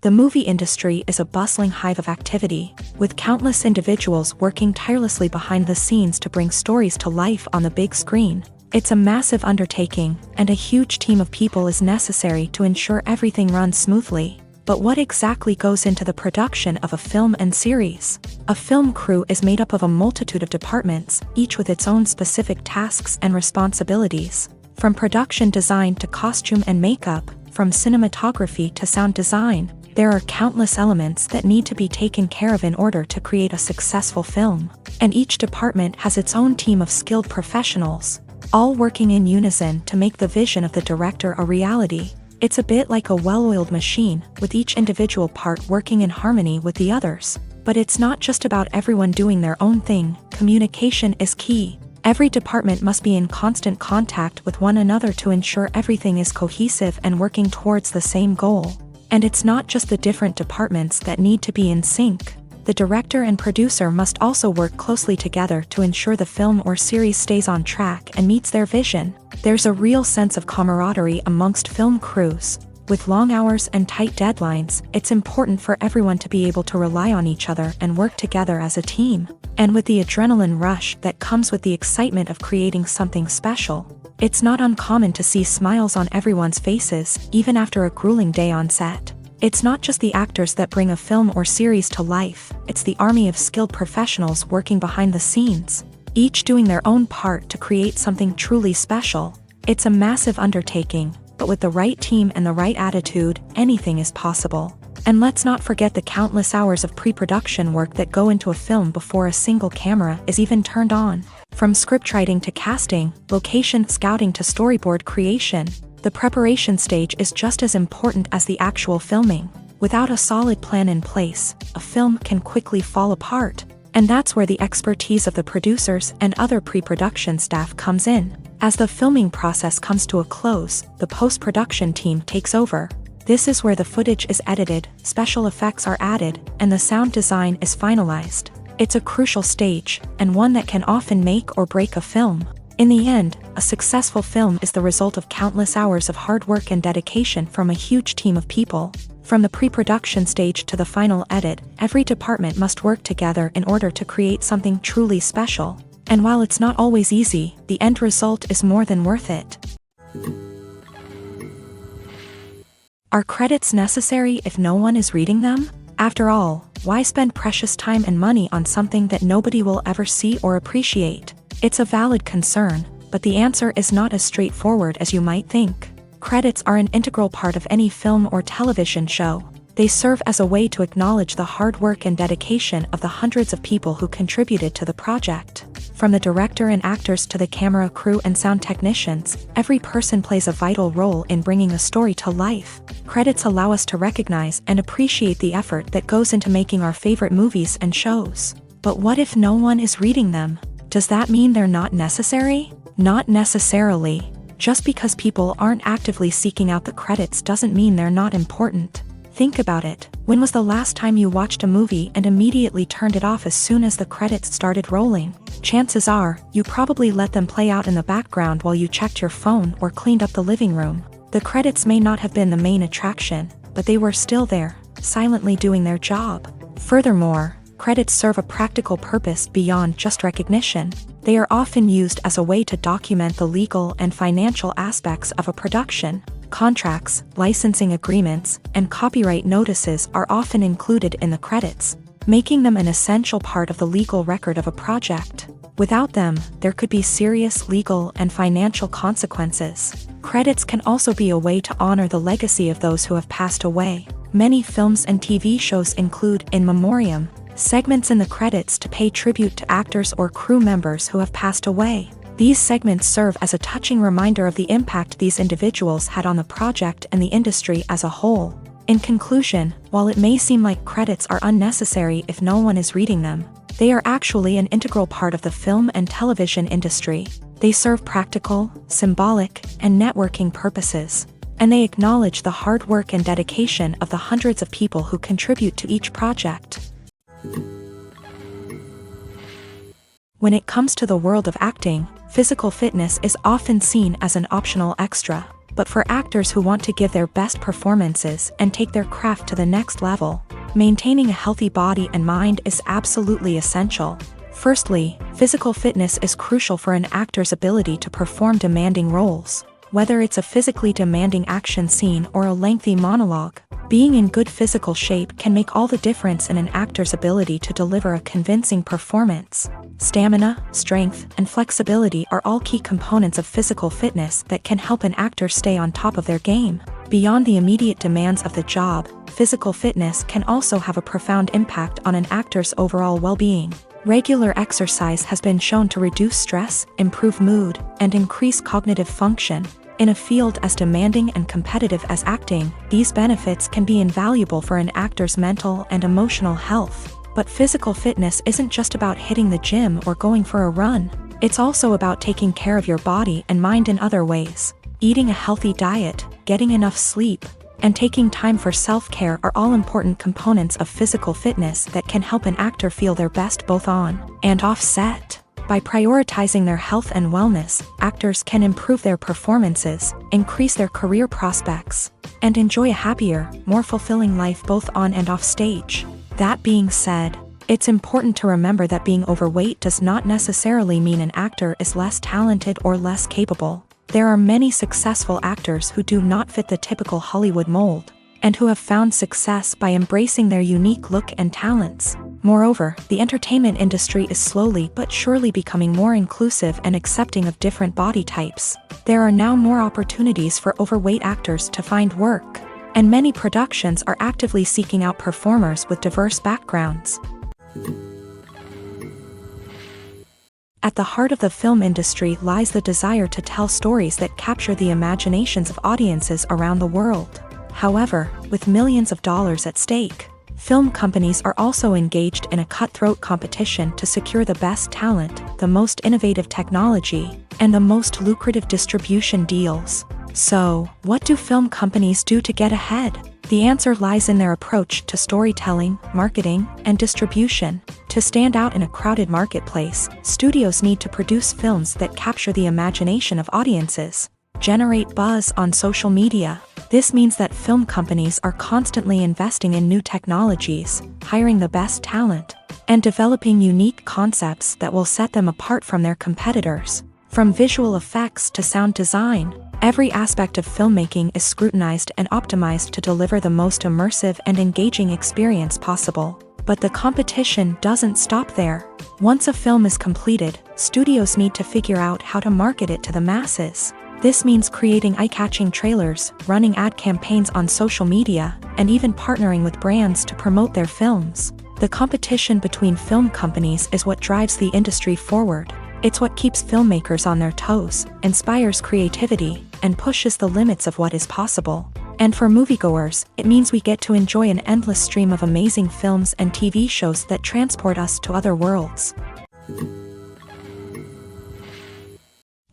The movie industry is a bustling hive of activity, with countless individuals working tirelessly behind the scenes to bring stories to life on the big screen. It's a massive undertaking, and a huge team of people is necessary to ensure everything runs smoothly. But what exactly goes into the production of a film and series? A film crew is made up of a multitude of departments, each with its own specific tasks and responsibilities. From production design to costume and makeup, from cinematography to sound design, there are countless elements that need to be taken care of in order to create a successful film. And each department has its own team of skilled professionals, all working in unison to make the vision of the director a reality. It's a bit like a well-oiled machine, with each individual part working in harmony with the others. But it's not just about everyone doing their own thing. Communication is key. Every department must be in constant contact with one another to ensure everything is cohesive and working towards the same goal. And it's not just the different departments that need to be in sync. The director and producer must also work closely together to ensure the film or series stays on track and meets their vision. There's a real sense of camaraderie amongst film crews. With long hours and tight deadlines, it's important for everyone to be able to rely on each other and work together as a team. And with the adrenaline rush that comes with the excitement of creating something special, it's not uncommon to see smiles on everyone's faces, even after a grueling day on set. It's not just the actors that bring a film or series to life, it's the army of skilled professionals working behind the scenes, each doing their own part to create something truly special. It's a massive undertaking, but with the right team and the right attitude, anything is possible. And let's not forget the countless hours of pre-production work that go into a film before a single camera is even turned on. From scriptwriting to casting, location scouting to storyboard creation, the preparation stage is just as important as the actual filming. Without a solid plan in place, a film can quickly fall apart. And that's where the expertise of the producers and other pre-production staff comes in. As the filming process comes to a close, the post-production team takes over. This is where the footage is edited, special effects are added, and the sound design is finalized. It's a crucial stage, and one that can often make or break a film. In the end, a successful film is the result of countless hours of hard work and dedication from a huge team of people. From the pre-production stage to the final edit, every department must work together in order to create something truly special. And while it's not always easy, the end result is more than worth it. Are credits necessary if no one is reading them? After all, why spend precious time and money on something that nobody will ever see or appreciate? It's a valid concern, but the answer is not as straightforward as you might think. Credits are an integral part of any film or television show. They serve as a way to acknowledge the hard work and dedication of the hundreds of people who contributed to the project. From the director and actors to the camera crew and sound technicians, every person plays a vital role in bringing a story to life. Credits allow us to recognize and appreciate the effort that goes into making our favorite movies and shows. But what if no one is reading them? Does that mean they're not necessary? Not necessarily. Just because people aren't actively seeking out the credits doesn't mean they're not important. Think about it. When was the last time you watched a movie and immediately turned it off as soon as the credits started rolling? Chances are, you probably let them play out in the background while you checked your phone or cleaned up the living room. The credits may not have been the main attraction, but they were still there, silently doing their job. Furthermore, credits serve a practical purpose beyond just recognition. They are often used as a way to document the legal and financial aspects of a production. Contracts, licensing agreements, and copyright notices are often included in the credits, making them an essential part of the legal record of a project. Without them, there could be serious legal and financial consequences. Credits can also be a way to honor the legacy of those who have passed away. Many films and TV shows include in memoriam segments in the credits to pay tribute to actors or crew members who have passed away. These segments serve as a touching reminder of the impact these individuals had on the project and the industry as a whole. In conclusion, while it may seem like credits are unnecessary if no one is reading them, they are actually an integral part of the film and television industry. They serve practical, symbolic, and networking purposes, and they acknowledge the hard work and dedication of the hundreds of people who contribute to each project. When it comes to the world of acting, physical fitness is often seen as an optional extra. But for actors who want to give their best performances and take their craft to the next level, maintaining a healthy body and mind is absolutely essential. Firstly, physical fitness is crucial for an actor's ability to perform demanding roles. Whether it's a physically demanding action scene or a lengthy monologue, being in good physical shape can make all the difference in an actor's ability to deliver a convincing performance. Stamina, strength, and flexibility are all key components of physical fitness that can help an actor stay on top of their game. Beyond the immediate demands of the job, physical fitness can also have a profound impact on an actor's overall well-being. Regular exercise has been shown to reduce stress, improve mood, and increase cognitive function. In a field as demanding and competitive as acting, these benefits can be invaluable for an actor's mental and emotional health. But physical fitness isn't just about hitting the gym or going for a run. It's also about taking care of your body and mind in other ways. Eating a healthy diet, getting enough sleep, and taking time for self-care are all important components of physical fitness that can help an actor feel their best both on and off set. By prioritizing their health and wellness, actors can improve their performances, increase their career prospects, and enjoy a happier, more fulfilling life both on and off stage. That being said, it's important to remember that being overweight does not necessarily mean an actor is less talented or less capable. There are many successful actors who do not fit the typical Hollywood mold, and who have found success by embracing their unique look and talents. Moreover, the entertainment industry is slowly but surely becoming more inclusive and accepting of different body types. There are now more opportunities for overweight actors to find work, and many productions are actively seeking out performers with diverse backgrounds. At the heart of the film industry lies the desire to tell stories that capture the imaginations of audiences around the world. However, with millions of dollars at stake, film companies are also engaged in a cutthroat competition to secure the best talent, the most innovative technology, and the most lucrative distribution deals. So, what do film companies do to get ahead? The answer lies in their approach to storytelling, marketing, and distribution. To stand out in a crowded marketplace, studios need to produce films that capture the imagination of audiences, generate buzz on social media. This means that film companies are constantly investing in new technologies, hiring the best talent, and developing unique concepts that will set them apart from their competitors. From visual effects to sound design, every aspect of filmmaking is scrutinized and optimized to deliver the most immersive and engaging experience possible. But the competition doesn't stop there. Once a film is completed, studios need to figure out how to market it to the masses. This means creating eye-catching trailers, running ad campaigns on social media, and even partnering with brands to promote their films. The competition between film companies is what drives the industry forward. It's what keeps filmmakers on their toes, inspires creativity, and pushes the limits of what is possible. And for moviegoers, it means we get to enjoy an endless stream of amazing films and TV shows that transport us to other worlds.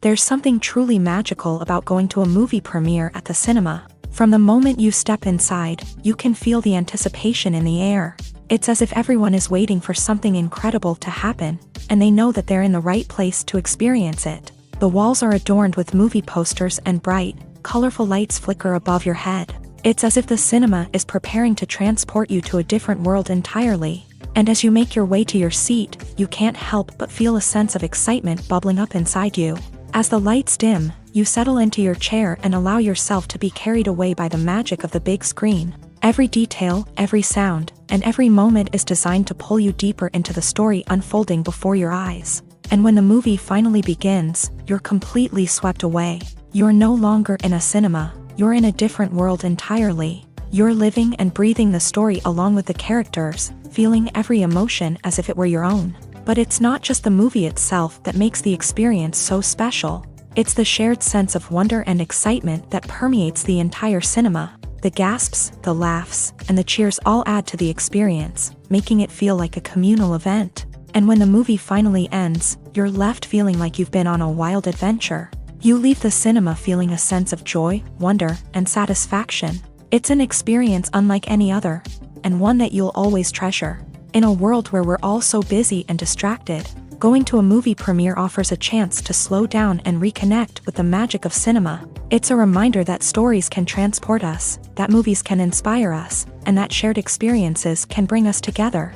There's something truly magical about going to a movie premiere at the cinema. From the moment you step inside, you can feel the anticipation in the air. It's as if everyone is waiting for something incredible to happen, and they know that they're in the right place to experience it. The walls are adorned with movie posters and bright, colorful lights flicker above your head. It's as if the cinema is preparing to transport you to a different world entirely. And as you make your way to your seat, you can't help but feel a sense of excitement bubbling up inside you. As the lights dim, you settle into your chair and allow yourself to be carried away by the magic of the big screen. Every detail, every sound, and every moment is designed to pull you deeper into the story unfolding before your eyes. And when the movie finally begins, you're completely swept away. You're no longer in a cinema, you're in a different world entirely. You're living and breathing the story along with the characters, feeling every emotion as if it were your own. But it's not just the movie itself that makes the experience so special. It's the shared sense of wonder and excitement that permeates the entire cinema. The gasps, the laughs, and the cheers all add to the experience, making it feel like a communal event. And when the movie finally ends, you're left feeling like you've been on a wild adventure. You leave the cinema feeling a sense of joy, wonder, and satisfaction. It's an experience unlike any other, and one that you'll always treasure. In a world where we're all so busy and distracted, going to a movie premiere offers a chance to slow down and reconnect with the magic of cinema. It's a reminder that stories can transport us, that movies can inspire us, and that shared experiences can bring us together.